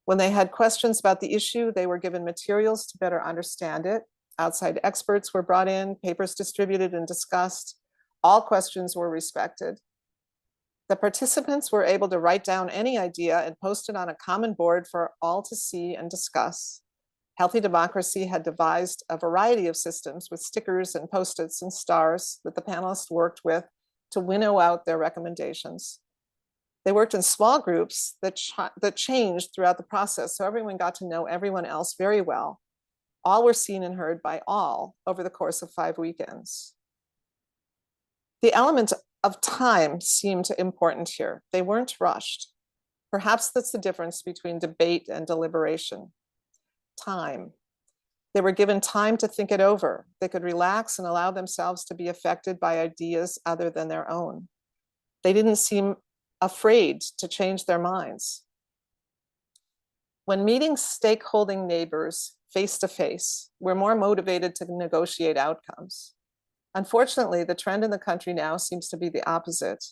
When they had questions about the issue, they were given materials to better understand it. Outside experts were brought in, papers distributed and discussed. All questions were respected. The participants were able to write down any idea and post it on a common board for all to see and discuss. Healthy Democracy had devised a variety of systems with stickers and post-its and stars that the panelists worked with to winnow out their recommendations. They worked in small groups that changed throughout the process, so everyone got to know everyone else very well. All were seen and heard by all over the course of 5 weekends. The element of time seemed important here. They weren't rushed. Perhaps that's the difference between debate and deliberation. Time. They were given time to think it over. They could relax and allow themselves to be affected by ideas other than their own. They didn't seem afraid to change their minds. When meeting stakeholding neighbors face to face, we're more motivated to negotiate outcomes. Unfortunately, the trend in the country now seems to be the opposite.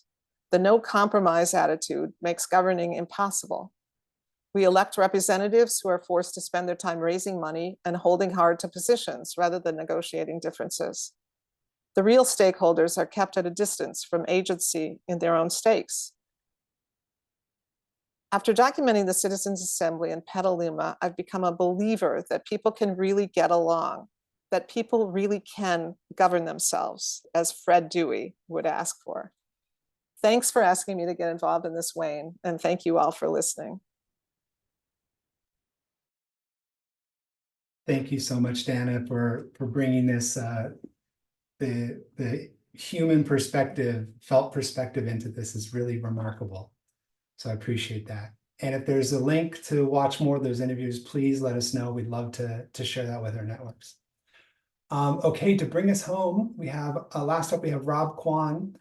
The no compromise attitude makes governing impossible. We elect representatives who are forced to spend their time raising money and holding hard to positions rather than negotiating differences. The real stakeholders are kept at a distance from agency in their own stakes. After documenting the Citizens Assembly in Petaluma, I've become a believer that people can really get along, that people really can govern themselves, as Fred Dewey would ask for. Thanks for asking me to get involved in this, Wayne, and thank you all for listening. Thank you so much, Dana, for bringing this, the human perspective, felt perspective into this is really remarkable. So I appreciate that. And if there's a link to watch more of those interviews, please let us know. We'd love to share that with our networks. Okay, to bring us home, we have, last up, we have Rob Quan.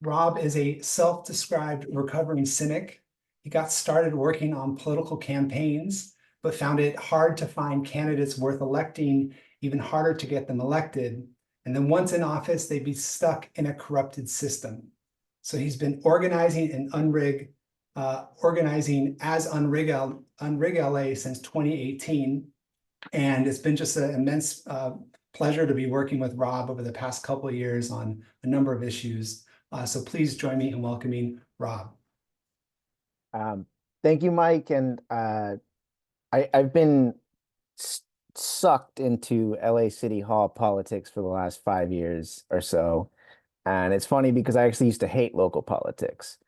Rob is a self-described recovering cynic. He got started working on political campaigns, but found it hard to find candidates worth electing, even harder to get them elected. And then once in office, they'd be stuck in a corrupted system. So he's been organizing in Unrig, organizing as Unrig LA since 2018. And it's been just an immense pleasure to be working with Rob over the past couple of years on a number of issues. So please join me in welcoming Rob. Thank you, Mike. And I've been sucked into LA City Hall politics for the last 5 years or so. And it's funny because I actually used to hate local politics.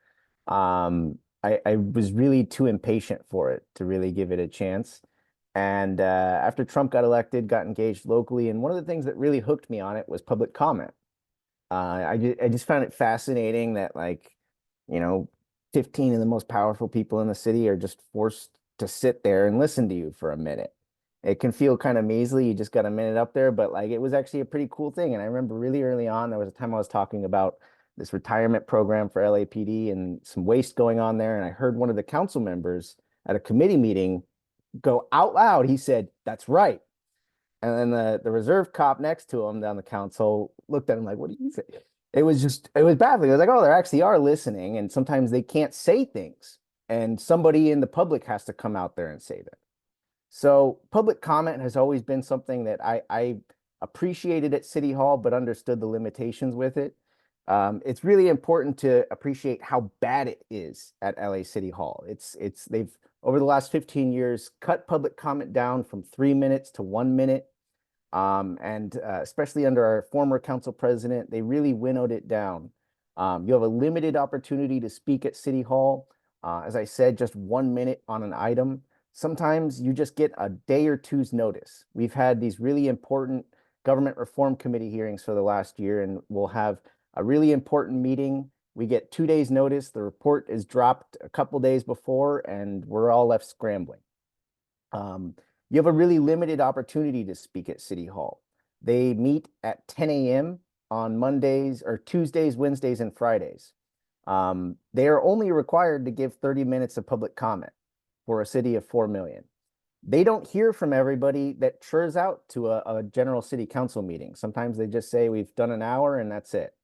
I was really too impatient for it to really give it a chance. And after Trump got elected, got engaged locally. And one of the things that really hooked me on it was public comment. I just found it fascinating that, like, 15 of the most powerful people in the city are just forced to sit there and listen to you for a minute. It can feel kind of measly. You just got a minute up there, but like, it was actually a pretty cool thing. And I remember really early on, there was a time I was talking about this retirement program for LAPD and some waste going on there. And I heard one of the council members at a committee meeting go out loud. He said, "That's right." And then the reserve cop next to him down the council looked at him like, "What do you say?" It was baffling. I was like, oh, they actually are listening. And sometimes they can't say things. And somebody in the public has to come out there and say them. So public comment has always been something that I appreciated at City Hall, but understood the limitations with it. It's really important to appreciate how bad it is at LA City Hall. They've, over the last 15 years, cut public comment down from 3 minutes to 1 minute. Especially under our former council president, they really winnowed it down. You have a limited opportunity to speak at City Hall. As I said, just 1 minute on an item. Sometimes you just get a day or two's notice. We've had these really important government reform committee hearings for the last year, and we'll have a really important meeting. We get 2 days notice. The report is dropped a couple days before, and we're all left scrambling. You have a really limited opportunity to speak at City Hall. They meet at 10 a.m. on Mondays or Tuesdays, Wednesdays, and Fridays. They are only required to give 30 minutes of public comment for a city of 4 million. They don't hear from everybody that churns out to a general city council meeting. Sometimes they just say, we've done an hour and that's it.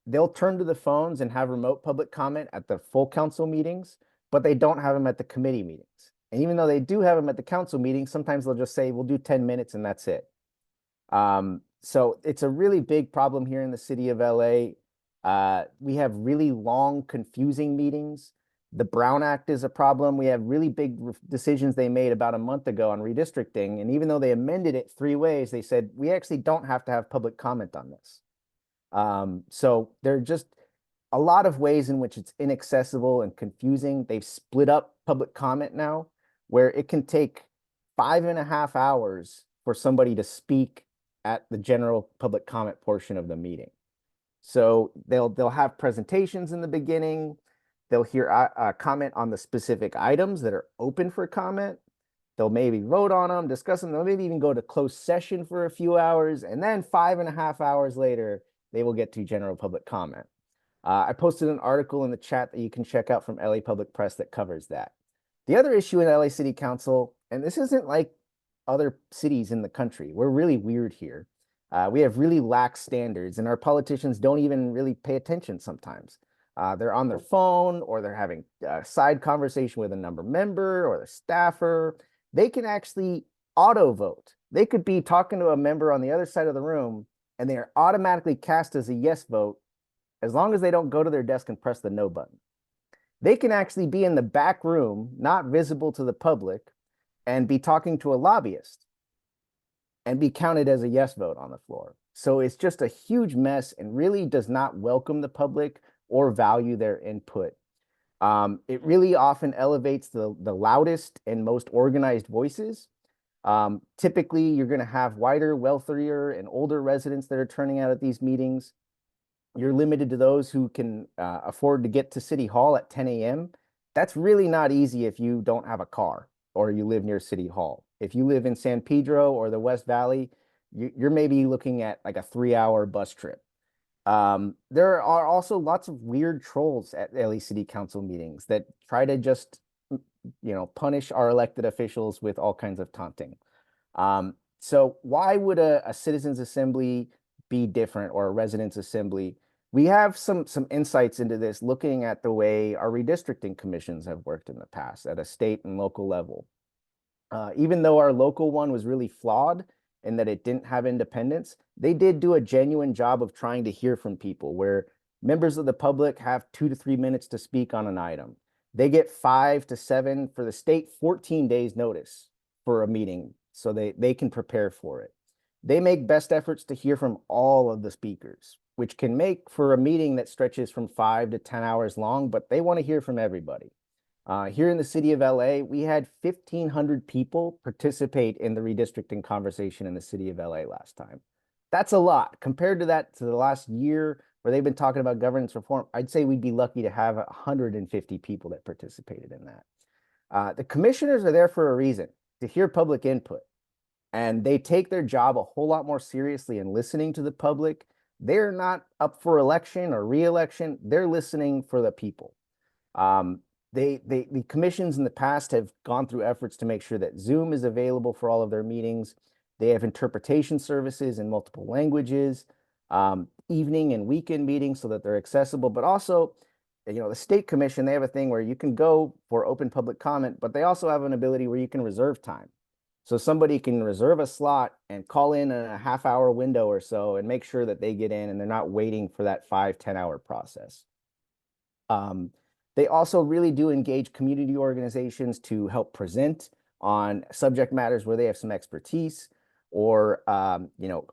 They'll turn to the phones and have remote public comment at the full council meetings, but they don't have them at the committee meetings. And even though they do have them at the council meetings, sometimes they'll just say, we'll do 10 minutes and that's it. So it's a really big problem here in the city of LA. We have really long, confusing meetings. The Brown Act is a problem. We have really big decisions they made about a month ago on redistricting. And even though they amended it 3 ways, they said, we actually don't have to have public comment on this. So there are just a lot of ways in which it's inaccessible and confusing. They've split up public comment now, where it can take 5.5 hours for somebody to speak at the general public comment portion of the meeting. So they'll have presentations in the beginning. They'll hear a comment on the specific items that are open for comment. They'll maybe vote on them, discuss them. They'll maybe even go to closed session for a few hours. And then 5.5 hours later, they will get to general public comment. I posted an article in the chat that you can check out from LA Public Press that covers that. The other issue in LA City Council, and this isn't like other cities in the country, we're really weird here. We have really lax standards, and our politicians don't even really pay attention sometimes. They're on their phone, or they're having a side conversation with a member or the staffer. They can actually auto vote. They could be talking to a member on the other side of the room, and they are automatically cast as a yes vote as long as they don't go to their desk and press the no button. They can actually be in the back room, not visible to the public, and be talking to a lobbyist and be counted as a yes vote on the floor. So it's just a huge mess and really does not welcome the public or value their input. It really often elevates the loudest and most organized voices. Typically, you're going to have whiter, wealthier, and older residents that are turning out at these meetings. You're limited to those who can afford to get to City Hall at 10 a.m. That's really not easy if you don't have a car or you live near City Hall. If you live in San Pedro or the West Valley, you're maybe looking at like a 3-hour bus trip. There are also lots of weird trolls at LA City Council meetings that try to just, punish our elected officials with all kinds of taunting. So why would a citizens assembly be different, or a residents assembly? We have some insights into this looking at the way our redistricting commissions have worked in the past at a state and local level. Even though our local one was really flawed in that it didn't have independence, they did do a genuine job of trying to hear from people, where members of the public have 2 to 3 minutes to speak on an item. They get 5 to 7, for the state, 14 days notice for a meeting, so they can prepare for it. They make best efforts to hear from all of the speakers, which can make for a meeting that stretches from 5 to 10 hours long, but they want to hear from everybody. Here in the city of LA, we had 1,500 people participate in the redistricting conversation in the city of LA last time. That's a lot. Compared to the last year where they've been talking about governance reform, I'd say we'd be lucky to have 150 people that participated in that. The commissioners are there for a reason, to hear public input. And they take their job a whole lot more seriously in listening to the public. They're not up for election or re-election. They're listening for the people. The commissions in the past have gone through efforts to make sure that Zoom is available for all of their meetings. They have interpretation services in multiple languages, evening and weekend meetings so that they're accessible, but also, the state commission, they have a thing where you can go for open public comment, but they also have an ability where you can reserve time. So somebody can reserve a slot and call in a half-hour window or so and make sure that they get in and they're not waiting for that 5-10 hour process. They also really do engage community organizations to help present on subject matters where they have some expertise, or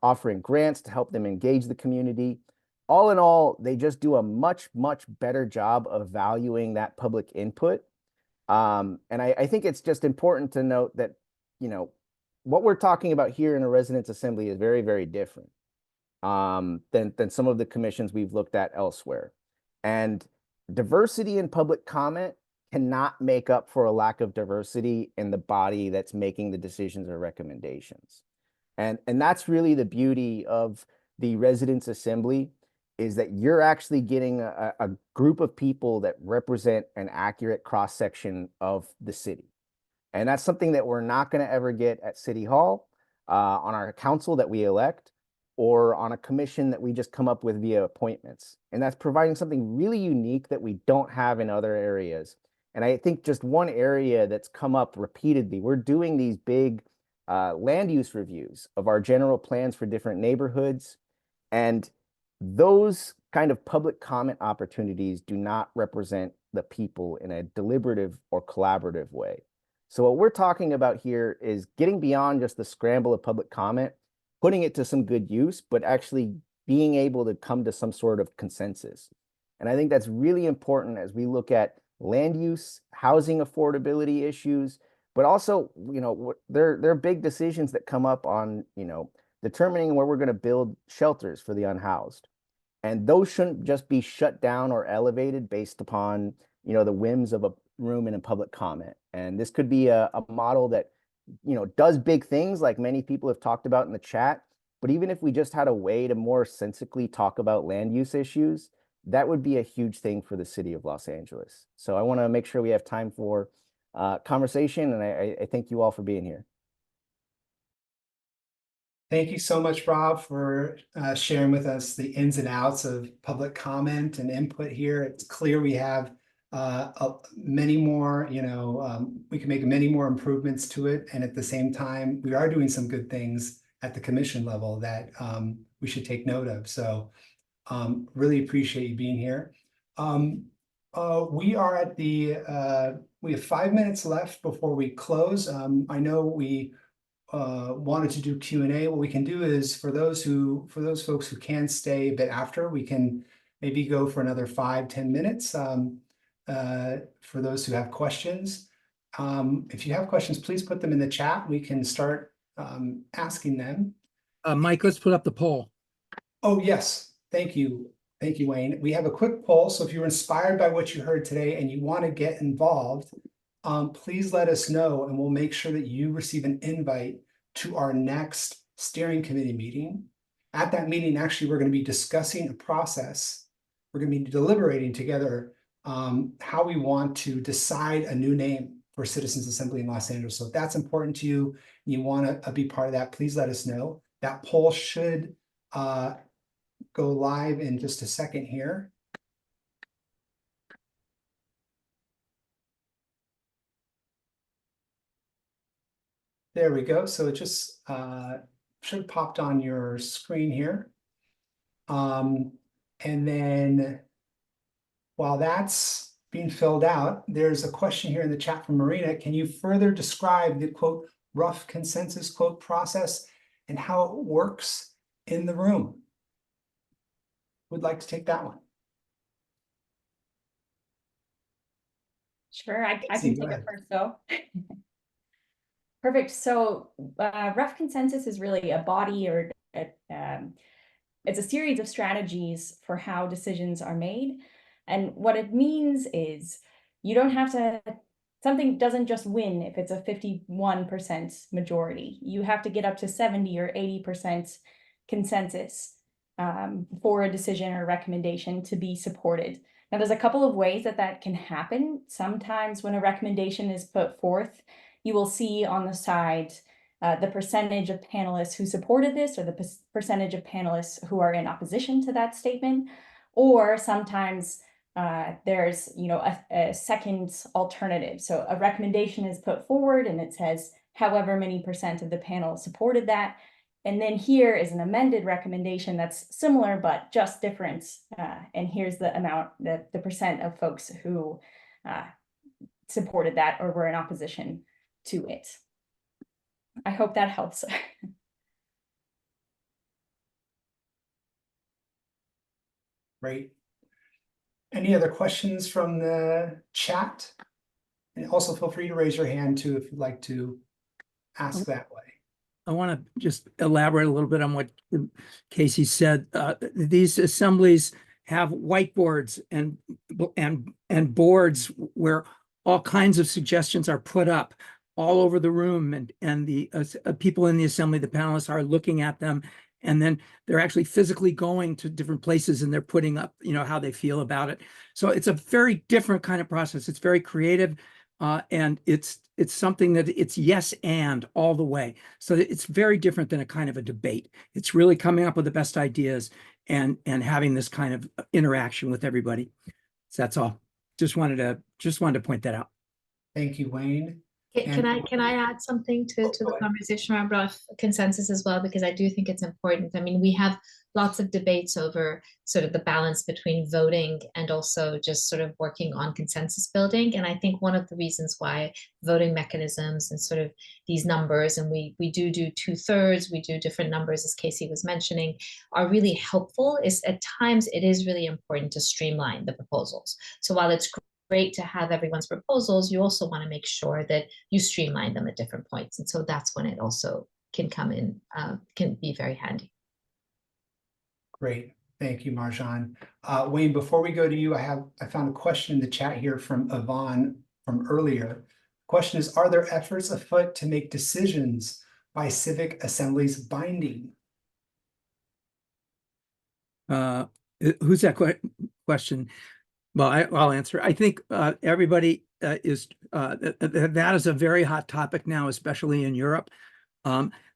offering grants to help them engage the community. All in all, they just do a much, much better job of valuing that public input. And I think it's just important to note that, what we're talking about here in a residents assembly is very, very different than some of the commissions we've looked at elsewhere. And diversity in public comment cannot make up for a lack of diversity in the body that's making the decisions or recommendations. And that's really the beauty of the residents assembly, is that you're actually getting a group of people that represent an accurate cross-section of the city. And that's something that we're not going to ever get at City Hall, on our council that we elect, or on a commission that we just come up with via appointments. And that's providing something really unique that we don't have in other areas. And I think just one area that's come up repeatedly, we're doing these big land use reviews of our general plans for different neighborhoods. And those kind of public comment opportunities do not represent the people in a deliberative or collaborative way. So what we're talking about here is getting beyond just the scramble of public comment, putting it to some good use, but actually being able to come to some sort of consensus. And I think that's really important as we look at land use, housing affordability issues, but also, there are big decisions that come up on, determining where we're going to build shelters for the unhoused. And those shouldn't just be shut down or elevated based upon, the whims of a room in a public comment. And this could be a model that, does big things like many people have talked about in the chat. But even if we just had a way to more sensibly talk about land use issues, that would be a huge thing for the city of Los Angeles. So I want to make sure we have time for conversation, and I thank you all for being here. Thank you so much, Rob, for sharing with us the ins and outs of public comment and input here. It's clear we have many more, we can make many more improvements to it. And at the same time, we are doing some good things at the commission level that we should take note of. So really appreciate you being here. We are at we have 5 minutes left before we close. I know we wanted to do Q&A. What we can do is for those folks who can stay a bit after, we can maybe go for another 5-10 minutes for those who have questions. If you have questions, please put them in the chat. We can start asking them. Mike, let's put up the poll. Oh, yes. Thank you. Thank you, Wayne. We have a quick poll. So if you're inspired by what you heard today and you want to get involved, please let us know and we'll make sure that you receive an invite to our next steering committee meeting. At that meeting, actually, we're going to be discussing a process. We're going to be deliberating together how we want to decide a new name for Citizens Assembly in Los Angeles. So if that's important to you and you want to be part of that, please let us know. That poll should go live in just a second here. There we go. So it just should have popped on your screen here. And then while that's being filled out, there's a question here in the chat from Marina. Can you further describe the quote rough consensus quote process and how it works in the room? Would like to take that one? Sure, I can take it first though. Perfect. So rough consensus is really a body or it's a series of strategies for how decisions are made. And what it means is you don't have to, something doesn't just win if it's a 51% majority. You have to get up to 70 or 80% consensus for a decision or recommendation to be supported. Now, there's a couple of ways that can happen. Sometimes when a recommendation is put forth, you will see on the side the percentage of panelists who supported this or the percentage of panelists who are in opposition to that statement. Or sometimes there's a second alternative. So a recommendation is put forward and it says however many % of the panel supported that. And then here is an amended recommendation that's similar, but just different. And here's the amount, the % of folks who supported that or were in opposition to it. I hope that helps. Great. Any other questions from the chat? And also feel free to raise your hand too if you'd like to ask that way. I want to just elaborate a little bit on what Kacey said. These assemblies have whiteboards and boards where all kinds of suggestions are put up all over the room, and the people in the assembly, the panelists, are looking at them, and then they're actually physically going to different places and they're putting up, how they feel about it. So it's a very different kind of process. It's very creative, and it's something that it's yes and all the way. So it's very different than a kind of a debate. It's really coming up with the best ideas and having this kind of interaction with everybody. So that's all. Just wanted to point that out. Thank you, Wayne. Can I add something to the conversation around rough consensus as well? Because I do think it's important. I mean, we have lots of debates over sort of the balance between voting and also just sort of working on consensus building. And I think one of the reasons why voting mechanisms and sort of these numbers, and we do 2/3, we do different numbers, as Kacey was mentioning, are really helpful, is at times it is really important to streamline the proposals. So while it's great to have everyone's proposals, you also want to make sure that you streamline them at different points. And so that's when it also can come in, can be very handy. Great. Thank you, Marjan. Wayne, before we go to you, I found a question in the chat here from Yvonne from earlier. Question is, are there efforts afoot to make decisions by civic assemblies binding? Who's that question? Well, I'll answer. I think everybody that is a very hot topic now, especially in Europe.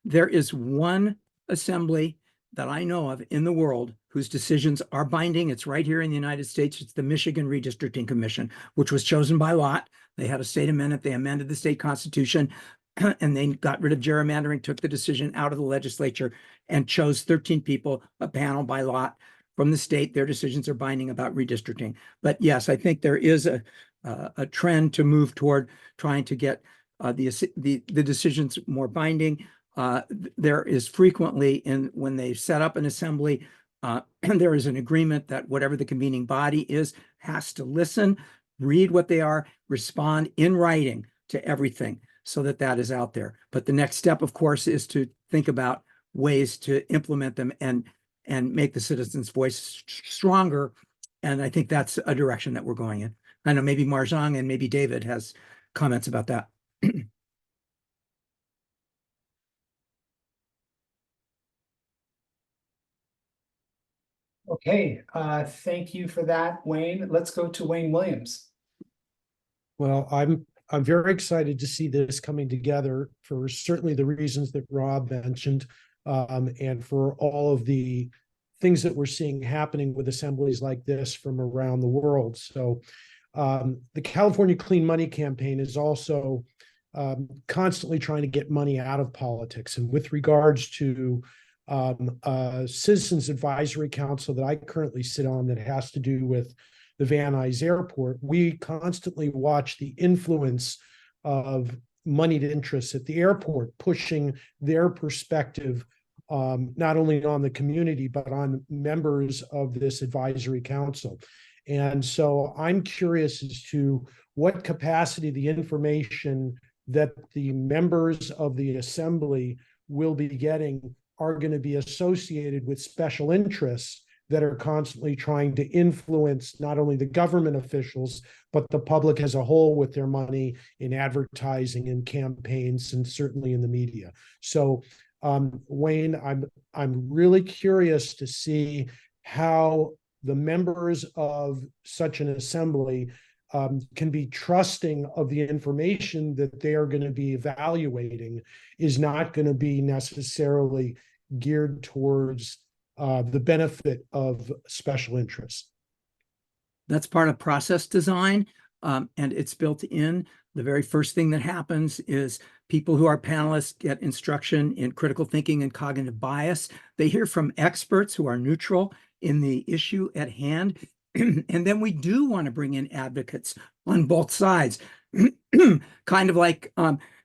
There is one assembly that I know of in the world whose decisions are binding. It's right here in the United States. It's the Michigan Redistricting Commission, which was chosen by lot. They had a state amendment. They amended the state constitution, and they got rid of gerrymandering, took the decision out of the legislature, and chose 13 people, a panel by lot, from the state. Their decisions are binding about redistricting. But yes, I think there is a trend to move toward trying to get the decisions more binding. There is frequently when they set up an assembly, there is an agreement that whatever the convening body is has to listen, read what they are, respond in writing to everything so that that is out there. But the next step, of course, is to think about ways to implement them and make the citizens' voice stronger. And I think that's a direction that we're going in. I know maybe Marjan and maybe David has comments about that. Okay, thank you for that, Wayne. Let's go to Wayne Williams. Well, I'm very excited to see this coming together for certainly the reasons that Rob mentioned, and for all of the things that we're seeing happening with assemblies like this from around the world. So the California Clean Money campaign is also constantly trying to get money out of politics. And with regards to Citizens Advisory Council that I currently sit on that has to do with the Van Nuys Airport, we constantly watch the influence of moneyed interests at the airport pushing their perspective, not only on the community, but on members of this advisory council. And so I'm curious as to what capacity the information that the members of the assembly will be getting are going to be associated with special interests that are constantly trying to influence not only the government officials, but the public as a whole with their money in advertising and campaigns, and certainly in the media. So, Wayne, I'm really curious to see how the members of such an assembly can be trusting of the information that they are going to be evaluating is not going to be necessarily geared towards the benefit of special interests. That's part of process design, and it's built in. The very first thing that happens is people who are panelists get instruction in critical thinking and cognitive bias. They hear from experts who are neutral in the issue at hand. And then we do want to bring in advocates on both sides, kind of like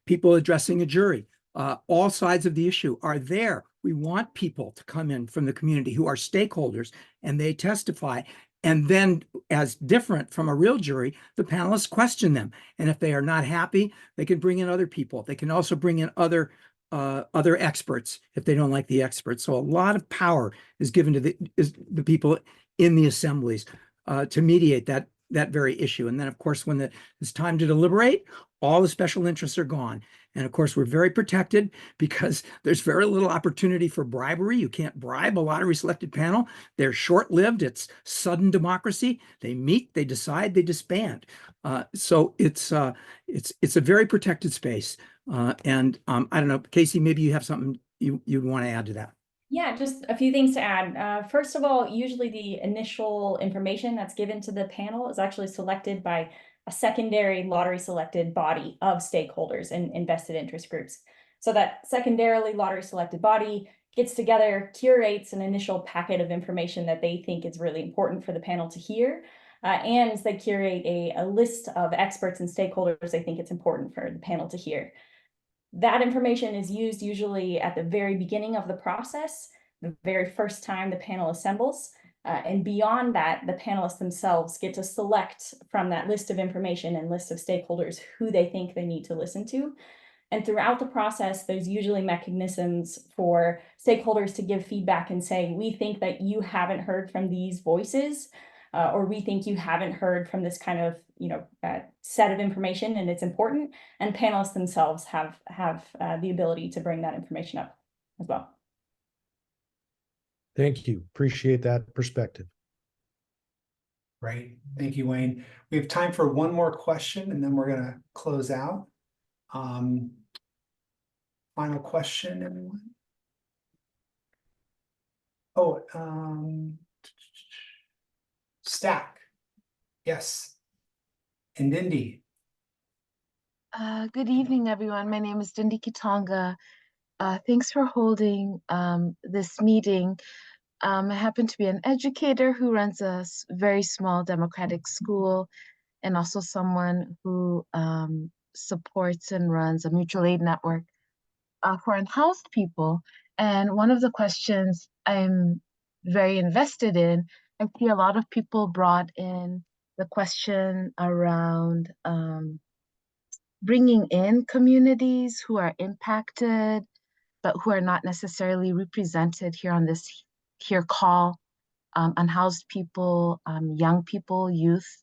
people addressing a jury. All sides of the issue are there. We want people to come in from the community who are stakeholders and they testify. And then, as different from a real jury, the panelists question them. And if they are not happy, they can bring in other people. They can also bring in other experts if they don't like the experts. So a lot of power is given to the people in the assemblies to mediate that very issue. And then, of course, when it's time to deliberate, all the special interests are gone. And of course, we're very protected because there's very little opportunity for bribery. You can't bribe a lottery selected panel. They're short-lived. It's sudden democracy. They meet, they decide, they disband. So it's a very protected space. And I don't know, Kacey, maybe you have something you'd want to add to that. Yeah, just a few things to add. First of all, usually the initial information that's given to the panel is actually selected by a secondary lottery selected body of stakeholders and invested interest groups. So that secondarily lottery selected body gets together, curates an initial packet of information that they think is really important for the panel to hear. And they curate a list of experts and stakeholders they think it's important for the panel to hear. That information is used usually at the very beginning of the process, the very first time the panel assembles. And beyond that, the panelists themselves get to select from that list of information and list of stakeholders who they think they need to listen to. And throughout the process, there's usually mechanisms for stakeholders to give feedback and say, we think that you haven't heard from these voices, or we think you haven't heard from this kind of set of information and it's important. And panelists themselves have the ability to bring that information up as well. Thank you. Appreciate that perspective. Great. Thank you, Wayne. We have time for one more question and then we're going to close out. Final question, everyone. Oh, Stack. Yes. And Dindy. Good evening, everyone. My name is Dindy Kitonga. Thanks for holding this meeting. I happen to be an educator who runs a very small democratic school, and also someone who supports and runs a mutual aid network for unhoused people. And one of the questions I'm very invested in, I see a lot of people brought in the question around bringing in communities who are impacted, but who are not necessarily represented here on this call, unhoused people, young people, youth,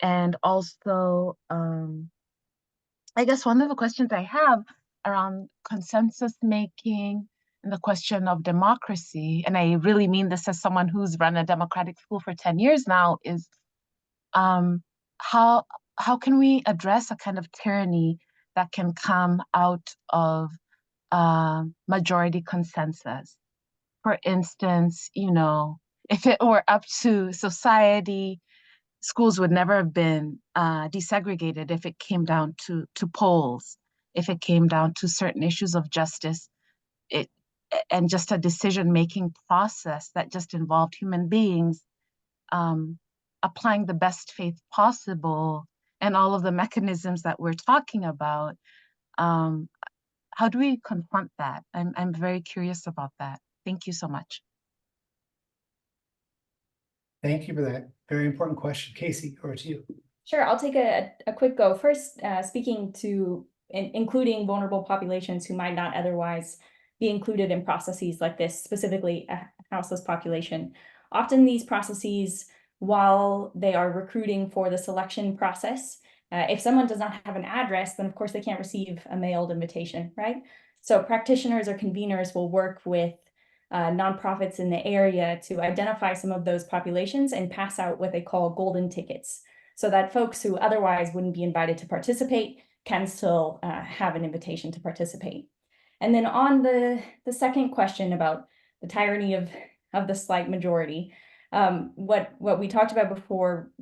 and also, I guess one of the questions I have around consensus making and the question of democracy, and I really mean this as someone who's run a democratic school for 10 years now, is how can we address a kind of tyranny that can come out of majority consensus? For instance, if it were up to society, schools would never have been desegregated if it came down to polls, if it came down to certain issues of justice, and just a decision-making process that just involved human beings applying the best faith possible and all of the mechanisms that we're talking about. How do we confront that? I'm very curious about that. Thank you so much. Thank you for that very important question. Kacey, over to you. Sure, I'll take a quick go. First, speaking to including vulnerable populations who might not otherwise be included in processes like this, specifically a houseless population. Often these processes, while they are recruiting for the selection process, if someone does not have an address, then of course they can't receive a mailed invitation, right? So practitioners or conveners will work with nonprofits in the area to identify some of those populations and pass out what they call golden tickets, so that folks who otherwise wouldn't be invited to participate can still have an invitation to participate. And then on the second question about the tyranny of the slight majority, what we talked about before,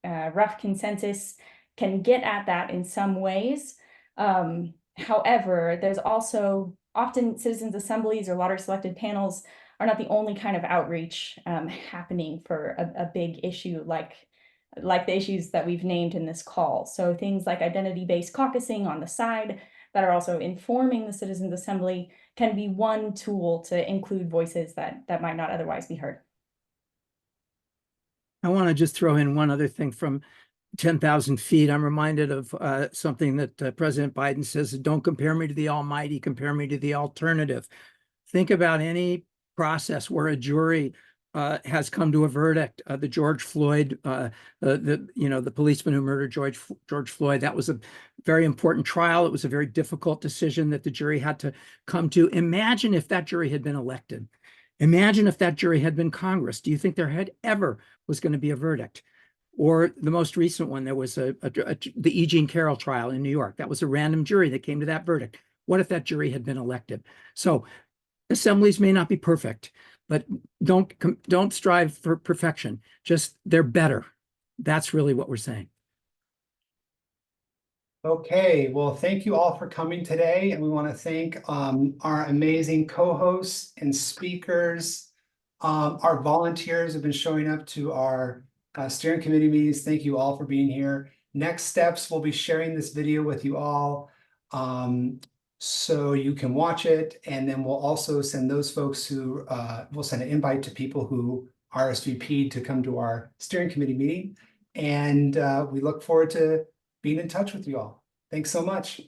rough consensus can get at that in some ways. However, there's also often citizens' assemblies or lottery selected panels are not the only kind of outreach happening for a big issue like the issues that we've named in this call. So things like identity-based caucusing on the side that are also informing the citizens' assembly can be one tool to include voices that might not otherwise be heard. I want to just throw in one other thing from 10,000 feet. I'm reminded of something that President Biden says: don't compare me to the almighty, compare me to the alternative. Think about any process where a jury has come to a verdict. The George Floyd, the policeman who murdered George Floyd, that was a very important trial. It was a very difficult decision that the jury had to come to. Imagine if that jury had been elected. Imagine if that jury had been Congress. Do you think there had ever was going to be a verdict? Or the most recent one, there was the E. Jean Carroll trial in New York. That was a random jury that came to that verdict. What if that jury had been elected? So assemblies may not be perfect, but don't strive for perfection. Just they're better. That's really what we're saying. Okay, well, thank you all for coming today. And we want to thank our amazing co-hosts and speakers. Our volunteers have been showing up to our steering committee meetings. Thank you all for being here. Next steps, we'll be sharing this video with you all so you can watch it. And then we'll also send those folks who, we'll send an invite to people who RSVP'd to come to our steering committee meeting. And we look forward to being in touch with you all. Thanks so much.